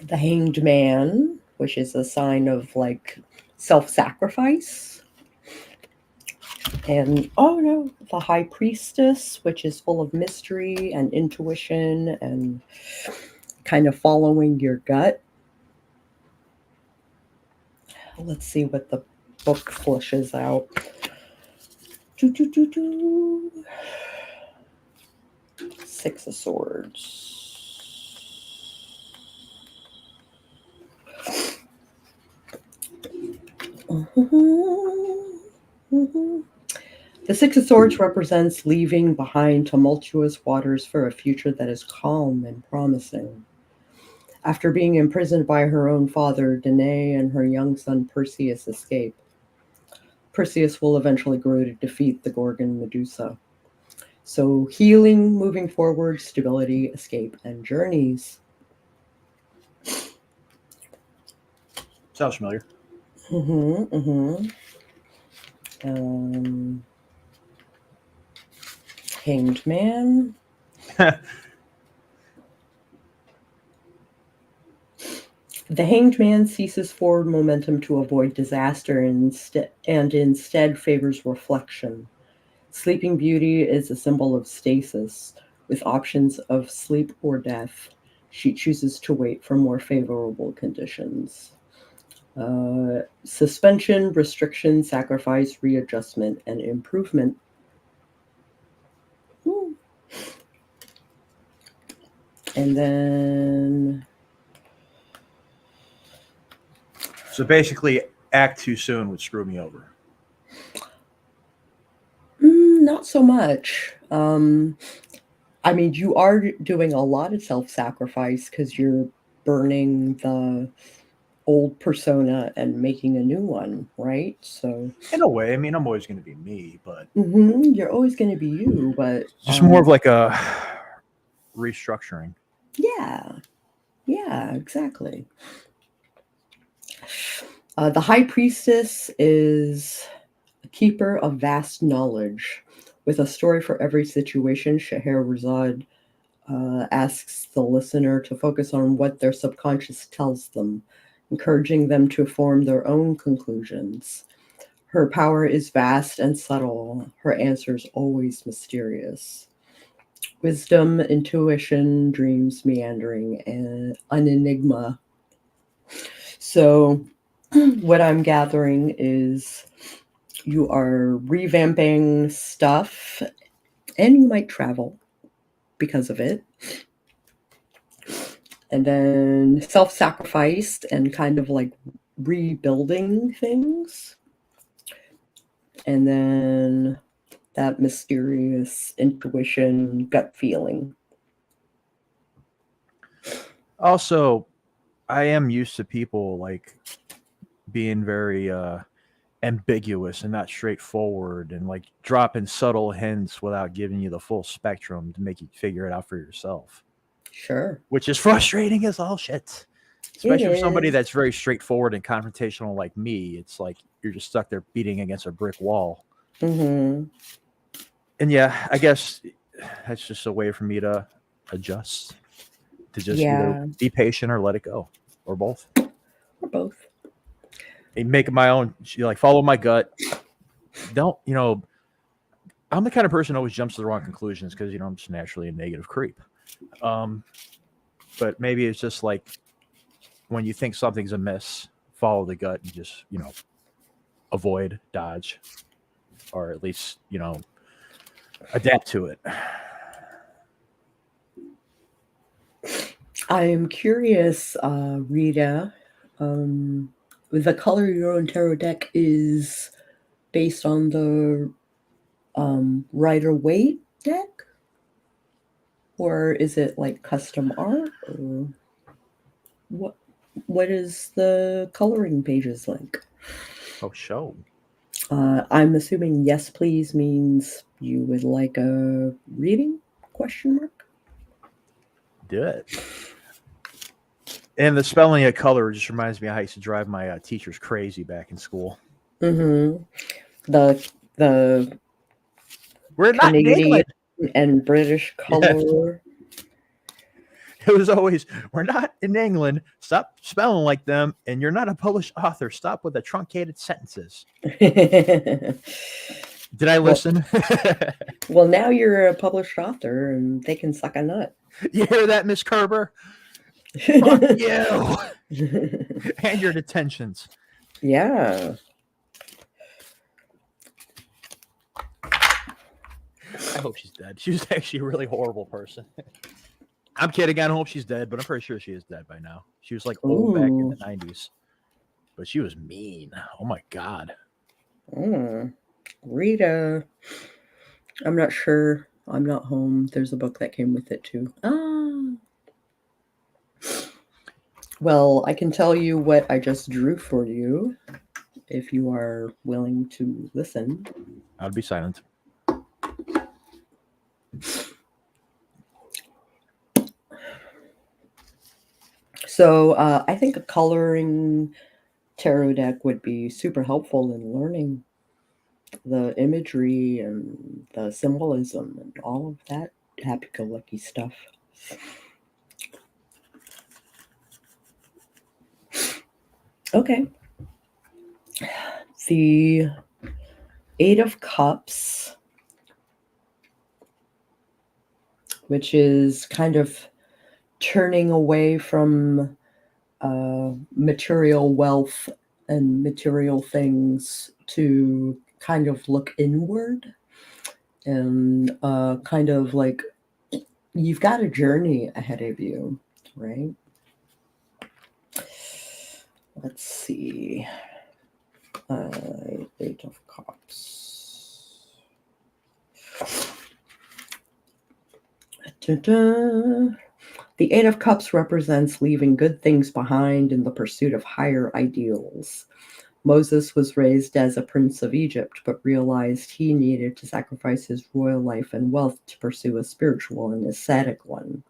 The Hanged Man, which is a sign of like self-sacrifice. And the High Priestess, which is full of mystery and intuition and kind of following your gut. Let's see what the book flushes out. Six of Swords. The Six of Swords represents leaving behind tumultuous waters for a future that is calm and promising. After being imprisoned by her own father, Danae and her young son Perseus escape. Perseus will eventually grow to defeat the Gorgon Medusa. So healing, moving forward, stability, escape, and journeys. Sounds familiar. Hanged Man. The Hanged Man ceases forward momentum to avoid disaster and instead favors reflection. Sleeping Beauty is a symbol of stasis, with options of sleep or death. She chooses to wait for more favorable conditions. Suspension, restriction, sacrifice, readjustment, and improvement. And then... So basically, act too soon would screw me over. Not so much. I mean, you are doing a lot of self-sacrifice because you're burning the old persona and making a new one, right? So in a way, I mean, I'm always going to be me, but you're always going to be you, but just more of like a restructuring. Yeah, exactly. The High Priestess is a keeper of vast knowledge. With a story for every situation, Scheherazade asks the listener to focus on what their subconscious tells them, encouraging them to form their own conclusions. Her power is vast and subtle, her answers always mysterious. Wisdom, intuition, dreams meandering, and an enigma. So what I'm gathering is you are revamping stuff, and you might travel because of it. And then self-sacrifice and kind of like rebuilding things. And then that mysterious intuition, gut feeling. Also, I am used to people like being very ambiguous and not straightforward and like dropping subtle hints without giving you the full spectrum to make you figure it out for yourself, Sure. which is frustrating as all shit. It Especially for somebody is. that's very straightforward and confrontational like me, it's like you're just stuck there beating against a brick wall. Mm-hmm. And yeah, I guess that's just a way for me to adjust, to just either Yeah. be patient or let it go, or both. Or both. And make it my own, like follow my gut. Don't, I'm the kind of person who always jumps to the wrong conclusions because, I'm just naturally a negative creep. But maybe it's just like when you think something's amiss, follow the gut and just, avoid, dodge, or at least, adapt to it. I am curious, Rita. The color your own tarot deck is based on the Rider-Waite deck? Or is it like custom art? Or what is the coloring pages like? Oh, show. I'm assuming yes please means you would like a reading? Question mark? Do it. And the spelling of color just reminds me how I used to drive my teachers crazy back in school. Mm-hmm. The We're not in Canadian England. and British Yeah. color. It was always, we're not in England. Stop spelling like them. And you're not a published author. Stop with the truncated sentences. Did I listen? Well, now you're a published author and they can suck a nut. You hear that, Miss Kerber? Fuck you. And your detentions. Yeah. I hope she's dead. She was actually a really horrible person. I'm kidding. I don't hope she's dead, but I'm pretty sure she is dead by now. She was like old back in the 90s. But she was mean. Oh my God. Rita. I'm not sure. I'm not home. There's a book that came with it too. Well, I can tell you what I just drew for you if you are willing to listen. I'd be silent. So I think a coloring tarot deck would be super helpful in learning the imagery and the symbolism and all of that happy-go-lucky stuff. Okay. The Eight of Cups, which is kind of turning away from material wealth and material things to kind of look inward and kind of like you've got a journey ahead of you, right? Let's see. Eight of Cups. Ta-da. The Eight of Cups represents leaving good things behind in the pursuit of higher ideals. Moses was raised as a prince of Egypt, but realized he needed to sacrifice his royal life and wealth to pursue a spiritual and ascetic one.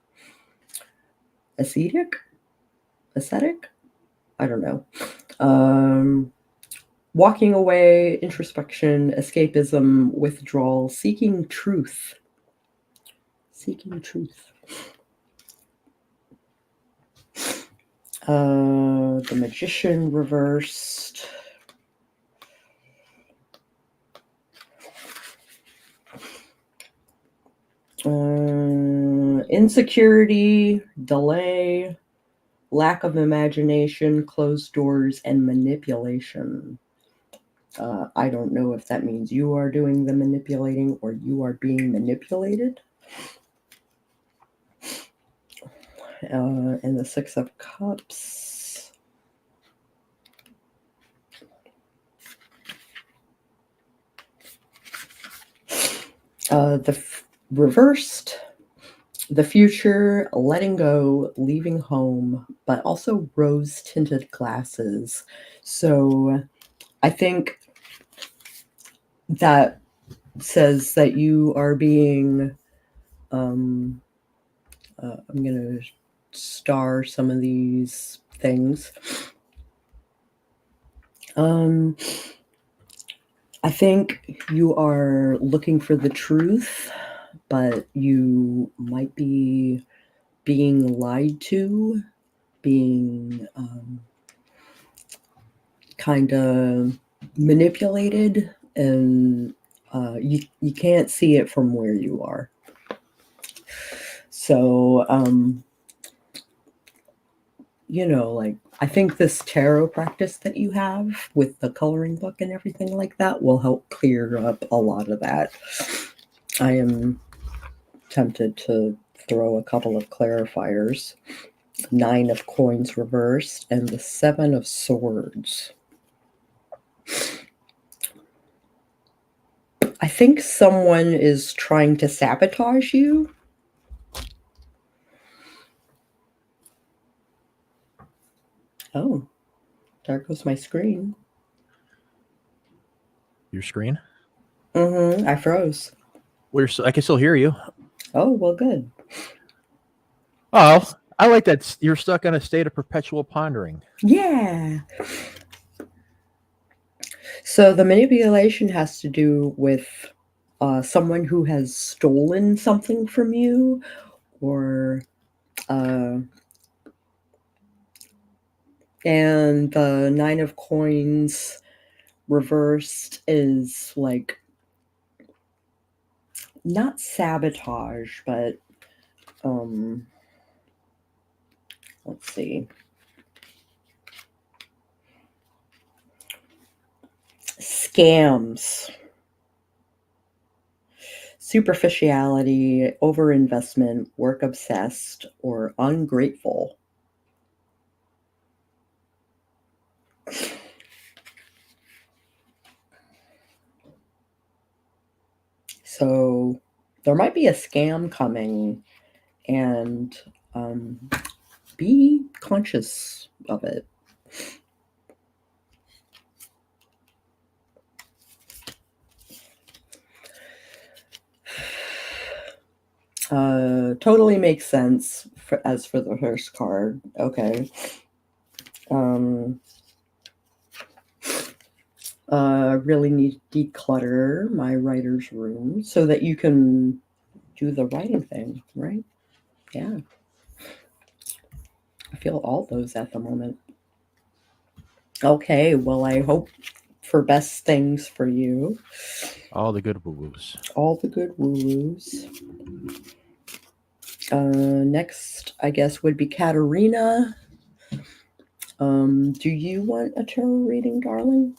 Ascetic? I don't know. Walking away, introspection, escapism, withdrawal, seeking truth. Seeking truth. The Magician reversed. Insecurity, delay, lack of imagination, closed doors, and manipulation. I don't know if that means you are doing the manipulating or you are being manipulated. and the Six of Cups. Reversed, the future, letting go, leaving home, but also rose-tinted glasses. So I think that says that you are being, I'm going to star some of these things. I think you are looking for the truth, but you might be being lied to, being kind of manipulated, and you can't see it from where you are. So, like, I think this tarot practice that you have with the coloring book and everything like that will help clear up a lot of that. I am tempted to throw a couple of clarifiers. 9 of Coins reversed and the 7 of Swords. I think someone is trying to sabotage you. Oh, there goes my screen. Your screen? I froze. I can still hear you. Oh, well, good. Oh, I like that you're stuck in a state of perpetual pondering. Yeah. So the manipulation has to do with someone who has stolen something from you, or and the 9 of Coins reversed is like not sabotage, but let's see. Scams, superficiality, overinvestment, work obsessed, or ungrateful. So there might be a scam coming, and be conscious of it. Totally makes sense as for the first card. Okay. Really need to declutter my writer's room so that you can do the writing thing, right? Yeah. I feel all those at the moment. Okay, well, I hope for best things for you. All the good woo-woos. All the good woo-woos. Next, I guess, would be Katerina. Do you want a tarot reading, darling?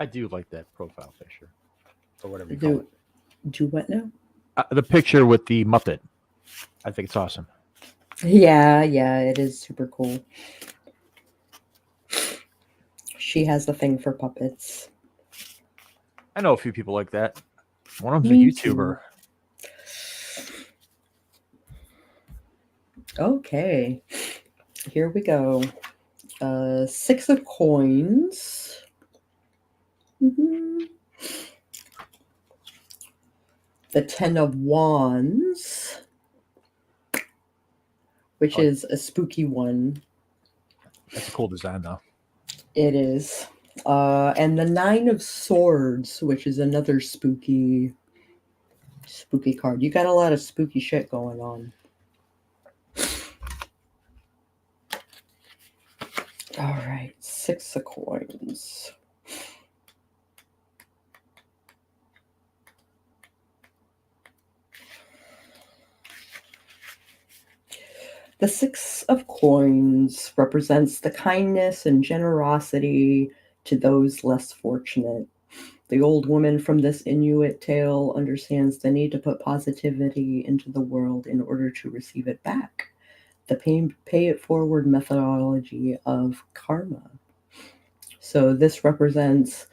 I do like that profile picture, or whatever you call it. Do what now? The picture with the Muppet. I think it's awesome. Yeah, it is super cool. She has a thing for puppets. I know a few people like that. One of them's a YouTuber. Okay, here we go. 6 of Coins. The 10 of Wands, which is a spooky one. That's a cool design, though. It is. And the 9 of Swords, which is another spooky card. You got a lot of spooky shit going on. All right, 6 of Coins. The 6 of Coins represents the kindness and generosity to those less fortunate. The old woman from this Inuit tale understands the need to put positivity into the world in order to receive it back. The pay it forward methodology of karma. So this represents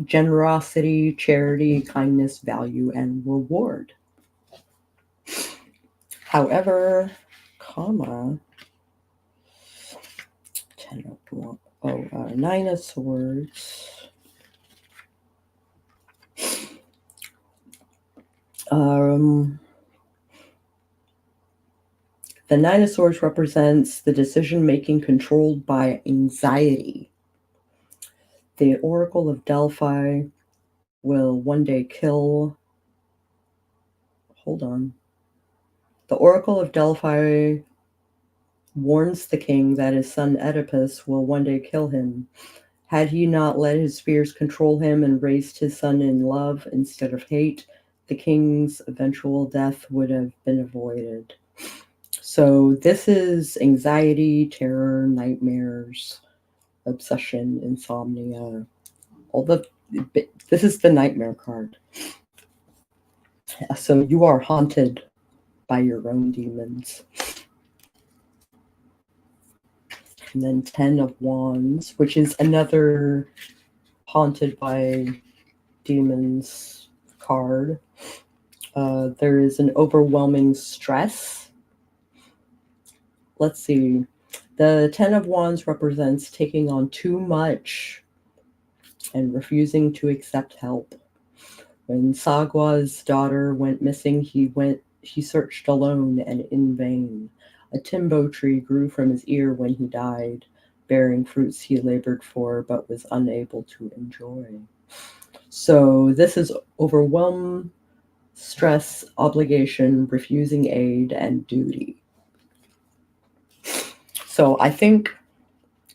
generosity, charity, kindness, value, and reward. However, karma, 9 of Swords. The 9 of Swords represents the decision making controlled by anxiety. The Oracle of Delphi will one day kill. Hold on. The Oracle of Delphi warns the king that his son Oedipus will one day kill him. Had he not let his fears control him and raised his son in love instead of hate, the king's eventual death would have been avoided. So this is anxiety, terror, nightmares, obsession, insomnia. This is the nightmare card. So you are haunted by your own demons. And then 10 of Wands, which is another haunted by demons card. There is an overwhelming stress. Let's see. The 10 of Wands represents taking on too much and refusing to accept help. When Sagwa's daughter went missing, he searched alone and in vain. A timbo tree grew from his ear when he died, bearing fruits he labored for but was unable to enjoy. So this is overwhelm, stress, obligation, refusing aid, and duty. So I think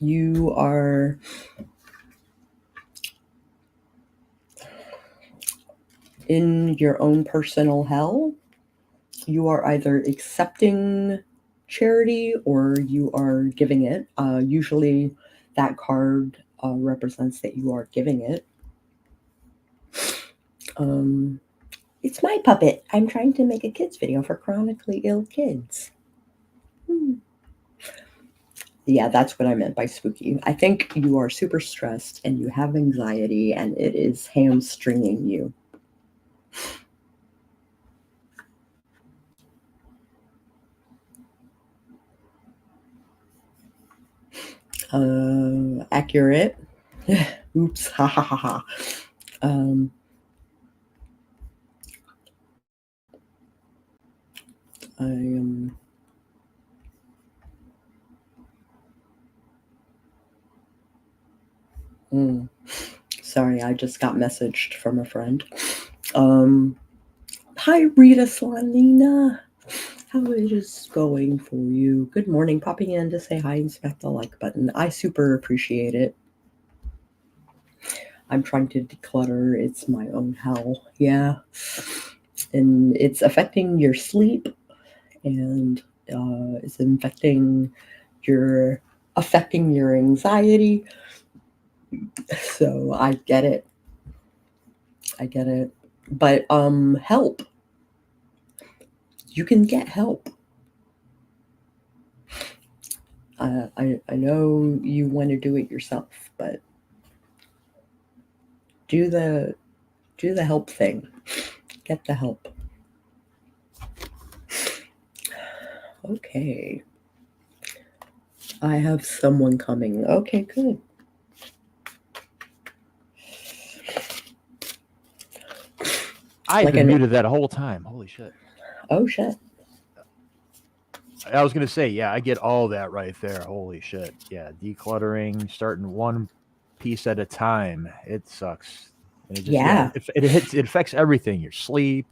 you are in your own personal hell. You are either accepting charity or you are giving it. Usually that card represents that you are giving it. It's my puppet. I'm trying to make a kids video for chronically ill kids. Yeah, that's what I meant by spooky. I think you are super stressed and you have anxiety and it is hamstringing you. Accurate. Oops, ha ha ha ha. I am. Sorry, I just got messaged from a friend. Hi, Rita Slanina. How is it going for you? Good morning. Popping in to say hi and smack the like button. I super appreciate it. I'm trying to declutter. It's my own hell. Yeah. And it's affecting your sleep and it's affecting your anxiety. So I get it. But help. You can get help. I know you want to do it yourself, but do the help thing. Get the help. Okay. I have someone coming. Okay, good. I've been muted that whole time. Holy shit. Oh, shit. I was going to say, yeah, I get all that right there. Holy shit. Yeah, decluttering, starting one piece at a time. It sucks. And it just, it affects everything. Your sleep,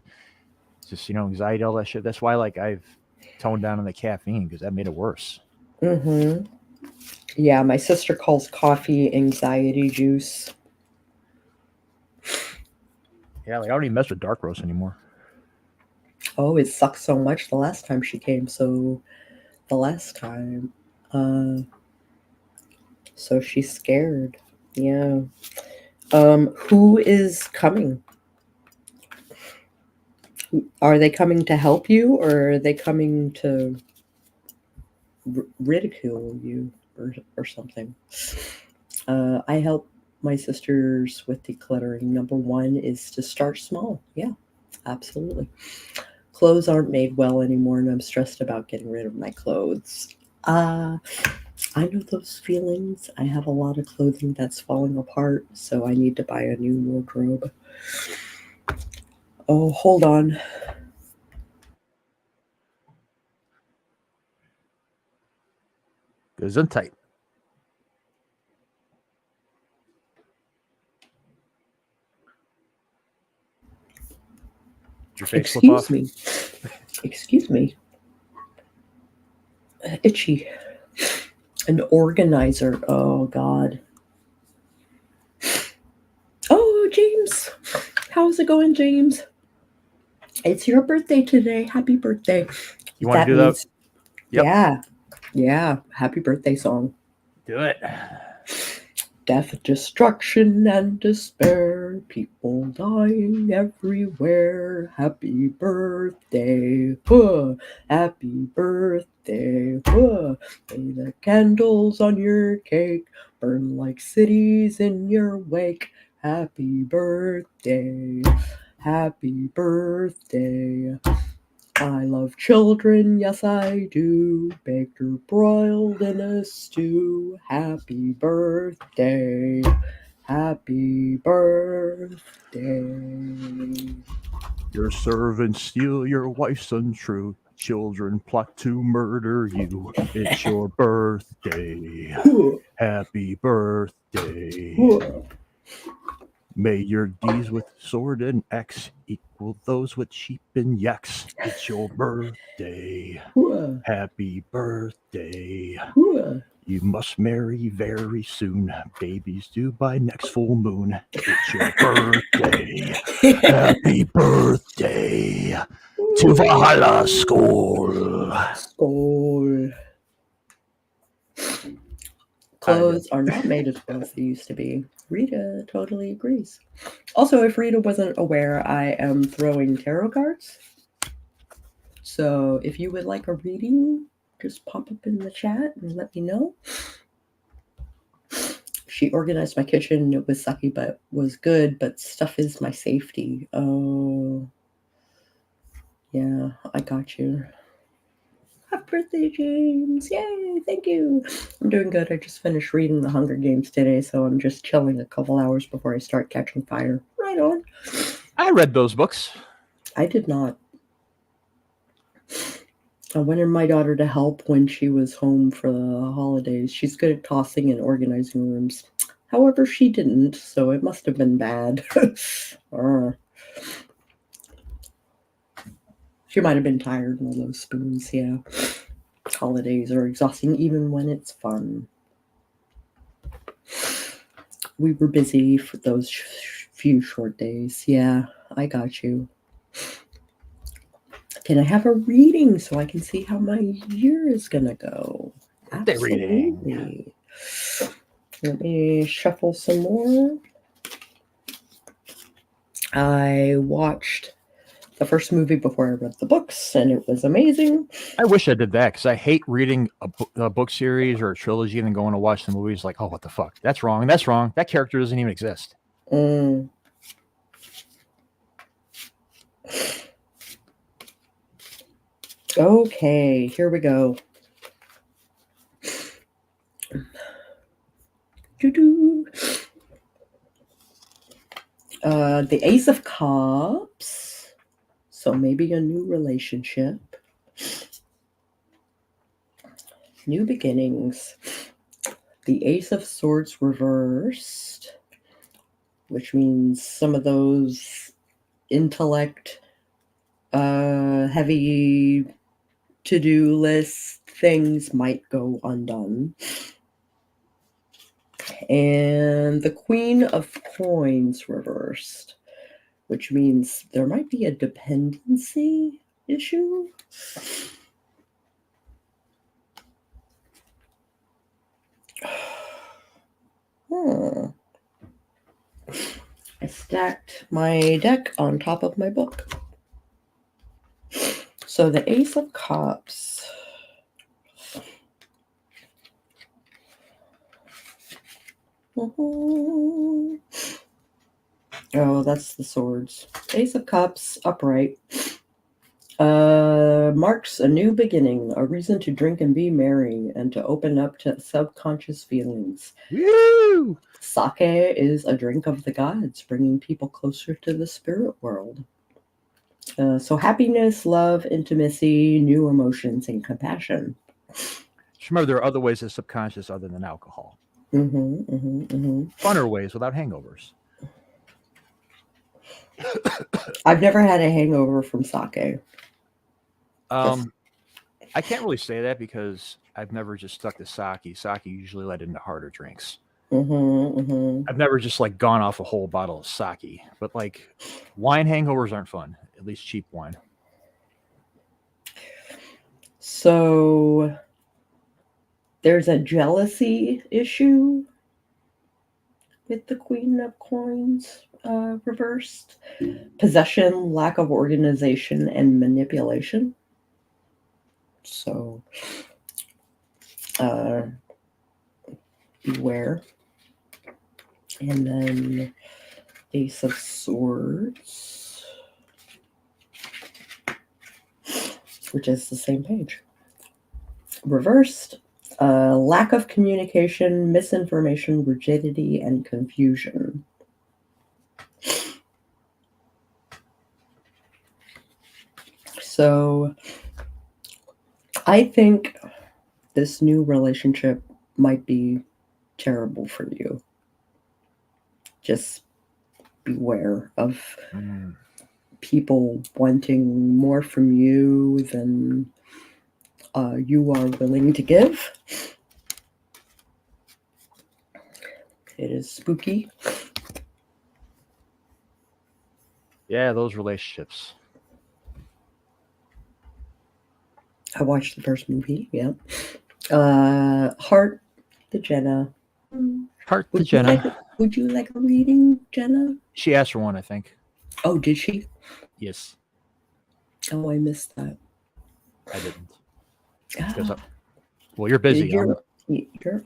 just, anxiety, all that shit. That's why, I've toned down on the caffeine because that made it worse. Mm-hmm. Yeah, my sister calls coffee anxiety juice. Yeah, I don't even mess with dark roast anymore. Oh, it sucked so much the last time she came. So she's scared. Yeah. Who is coming? Are they coming to help you, or are they coming to ridicule you, or something? I help my sisters with decluttering. Number one is to start small. Yeah, absolutely. Clothes aren't made well anymore, and I'm stressed about getting rid of my clothes. I know those feelings. I have a lot of clothing that's falling apart, so I need to buy a new wardrobe. Oh, hold on. Gesundheit. Did your face slip Excuse off? me. Excuse me. Itchy. An organizer. Oh, God. Oh, James. How's it going, James? It's your birthday today. Happy birthday. You want to That do that? means, Yep. yeah. Happy birthday song. Do it. Death, destruction, and despair. People dying everywhere. Happy birthday. Huh. Happy birthday. Huh. May the candles on your cake burn like cities in your wake. Happy birthday. Happy birthday. I love children, yes I do, baked or broiled in a stew. Happy birthday, happy birthday. Your servants steal your wife's untrue. Children plot to murder you. It's your birthday. Happy birthday. May your D's with sword and X equal those with sheep and yaks. It's your birthday. Happy birthday. You must marry very soon. Babies due by next full moon. It's your birthday. Happy birthday. To Valhalla School. Skål. Clothes are not made as well as they used to be. Rita totally agrees. Also, if Rita wasn't aware, I am throwing tarot cards. So if you would like a reading, just pop up in the chat and let me know. She organized my kitchen. It was sucky, but was good. But stuff is my safety. Oh, yeah, I got you. Happy birthday, James. Yay, thank you. I'm doing good. I just finished reading The Hunger Games today, so I'm just chilling a couple hours before I start catching fire. Right on. I read those books. I did not. I wanted my daughter to help when she was home for the holidays. She's good at tossing and organizing rooms. However, she didn't, so it must have been bad. She might have been tired of all those spoons, yeah. Holidays are exhausting even when it's fun. We were busy for those few short days. Yeah, I got you. Can I have a reading so I can see how my year is gonna go? Birthday reading. Absolutely. Let me shuffle some more. I watched the first movie before I read the books, and it was amazing. I wish I did that because I hate reading a book series or a trilogy and then going to watch the movies like, oh, what the fuck? That's wrong. That's wrong. That character doesn't even exist. Okay, here we go. The Ace of Cups. So maybe a new relationship. New beginnings. The Ace of Swords reversed, which means some of those intellect, heavy to-do list things might go undone. And the Queen of Coins reversed, which means there might be a dependency issue. I stacked my deck on top of my book. So the Ace of Cups. Oh, that's the swords. Ace of Cups, upright. Marks a new beginning, a reason to drink and be merry, and to open up to subconscious feelings. Woo! Sake is a drink of the gods, bringing people closer to the spirit world. So happiness, love, intimacy, new emotions, and compassion. Just remember, there are other ways of subconscious other than alcohol. Funner ways without hangovers. I've never had a hangover from sake. I can't really say that because I've never just stuck to sake. Sake usually led into harder drinks. I've never just like gone off a whole bottle of sake, but like wine hangovers aren't fun, at least cheap wine. So there's a jealousy issue with the Queen of Coins reversed. Possession, lack of organization, and manipulation. So beware. And then Ace of Swords, which is the same page. Reversed, lack of communication, misinformation, rigidity, and confusion. So I think this new relationship might be terrible for you. Just beware of people wanting more from you than you are willing to give. It is spooky. Yeah, those relationships. I watched the first movie, yeah. Heart to Jenna. Heart to Jenna. Would you like a reading, Jenna? She asked for one, I think. Oh, did she? Yes. Oh, I missed that. I didn't. Well, you're busy. You're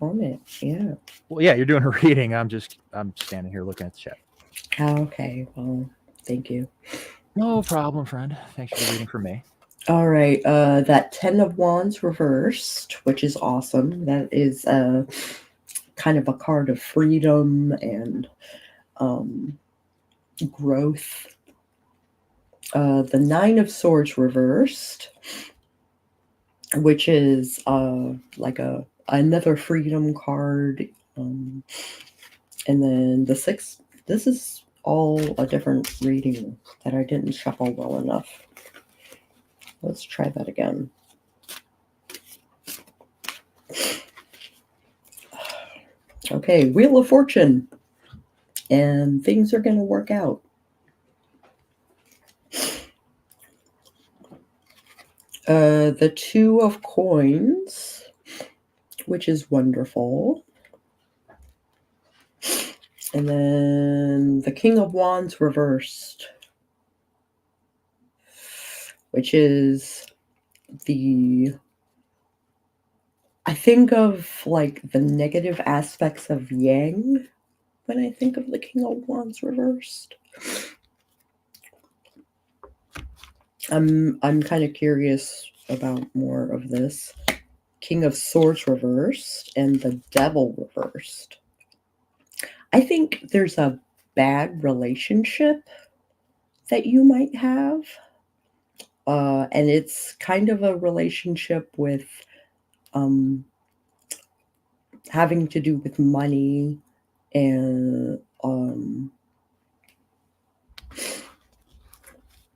on it, yeah. Well, yeah, you're doing a reading. I'm standing here looking at the chat. Okay, well, thank you. No problem, friend. Thanks for the reading for me. All right, that 10 of Wands reversed, which is awesome. That is kind of a card of freedom and growth. The 9 of Swords reversed, which is like another freedom card. And then the 6, this is all a different reading that I didn't shuffle well enough. Let's try that again. Okay, Wheel of Fortune. And things are going to work out. The 2 of Coins, which is wonderful. And then the King of Wands reversed, which is I think of like the negative aspects of Yang when I think of the King of Wands reversed. I'm kind of curious about more of this. King of Swords reversed and the Devil reversed. I think there's a bad relationship that you might have. And it's kind of a relationship with having to do with money and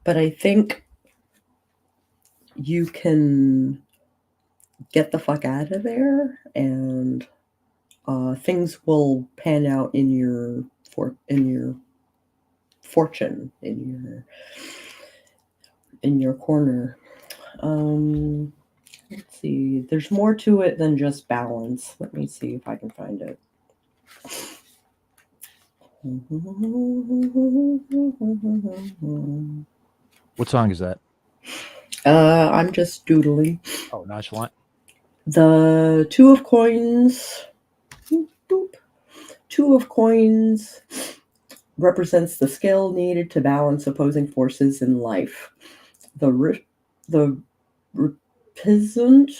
but I think you can get the fuck out of there and things will pan out in your fortune, in your corner. Let's see. There's more to it than just balance. Let me see if I can find it. What song is that? I'm just doodling. Oh, Nonchalant. The Two of Coins. Boop, boop. Two of Coins represents the skill needed to balance opposing forces in life. The represent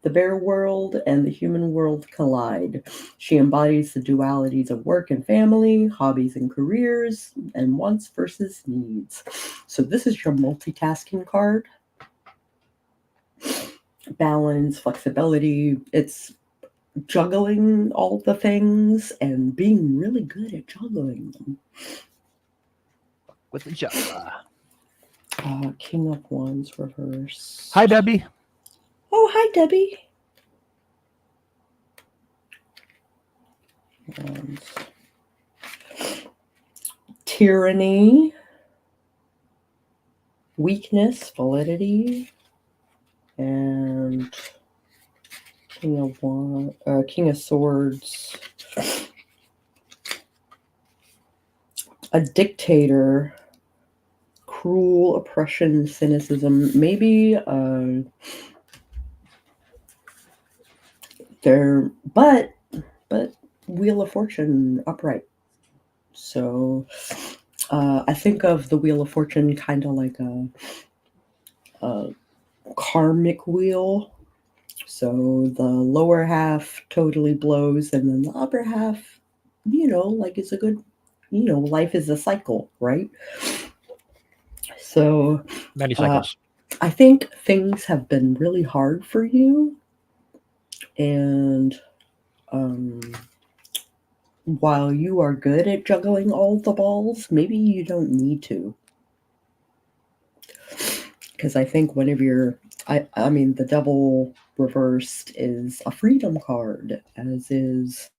the bear world and the human world collide. She embodies the dualities of work and family, hobbies and careers, and wants versus needs. So this is your multitasking card. Balance, flexibility. It's juggling all the things and being really good at juggling them. With the juggler. King of Wands reverse. Hi, Debbie. Oh, hi, Debbie. Wands. Tyranny, weakness, validity, and King of Swords. A dictator, cruel oppression, cynicism. Maybe they're but Wheel of Fortune upright. So I think of the Wheel of Fortune kind of like a karmic wheel. So the lower half totally blows, and then the upper half, like it's a good, life is a cycle, right? So Many cycles. I think things have been really hard for you, and while you are good at juggling all the balls, maybe you don't need to. Because I think one of your, I mean, the double reversed is a freedom card, as is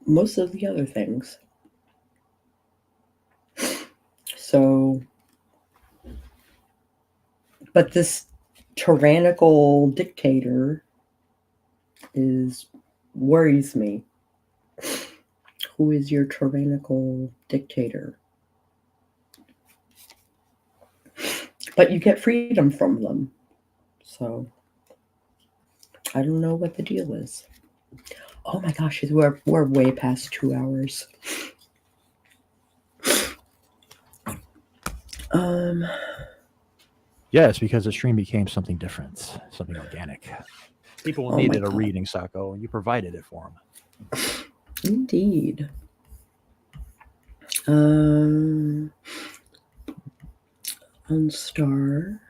most of the other things. So, but this tyrannical dictator worries me. Who is your tyrannical dictator? But you get freedom from them. So I don't know what the deal is. Oh my gosh, we're way past 2 hours. Yes, because the stream became something different, something organic. People needed a reading, Sako, and you provided it for them. Indeed. On Star.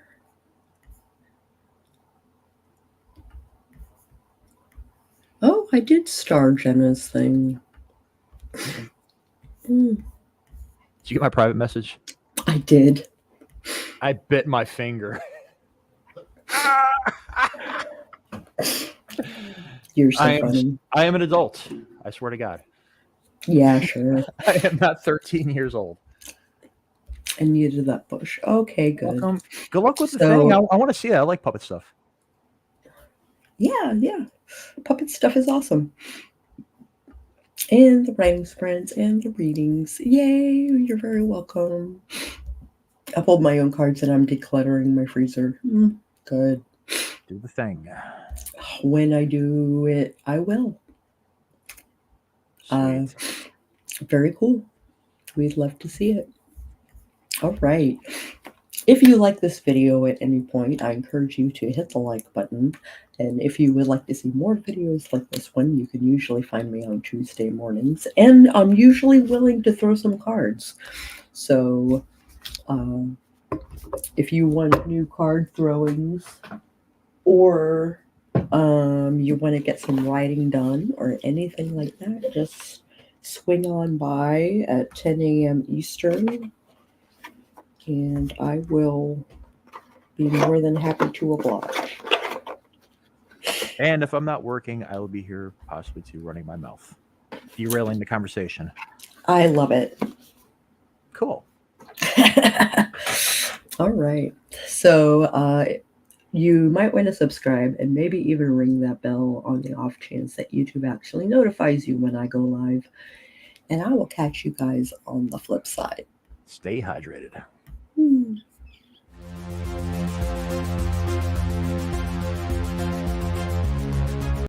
Oh, I did star Jenna's thing. Did you get my private message? I did. I bit my finger. You're so funny. I am an adult. I swear to God. Yeah, sure. I am not 13 years old. And you did that bush. Okay, good. Welcome. Good luck with the thing. I want to see it. I like puppet stuff. Yeah. Puppet stuff is awesome. And the writing sprints and the readings. Yay, you're very welcome. I pulled my own cards and I'm decluttering my freezer. Good. Do the thing. When I do it, I will. Sweet. Very cool. We'd love to see it. All right. If you like this video at any point, I encourage you to hit the like button. And if you would like to see more videos like this one, you can usually find me on Tuesday mornings. And I'm usually willing to throw some cards. So if you want new card throwings, or you want to get some writing done or anything like that, just swing on by at 10 a.m. Eastern. And I will be more than happy to oblige. And if I'm not working, I will be here possibly too, running my mouth, derailing the conversation. I love it. Cool. All right. So you might want to subscribe and maybe even ring that bell on the off chance that YouTube actually notifies you when I go live. And I will catch you guys on the flip side. Stay hydrated. Hmm.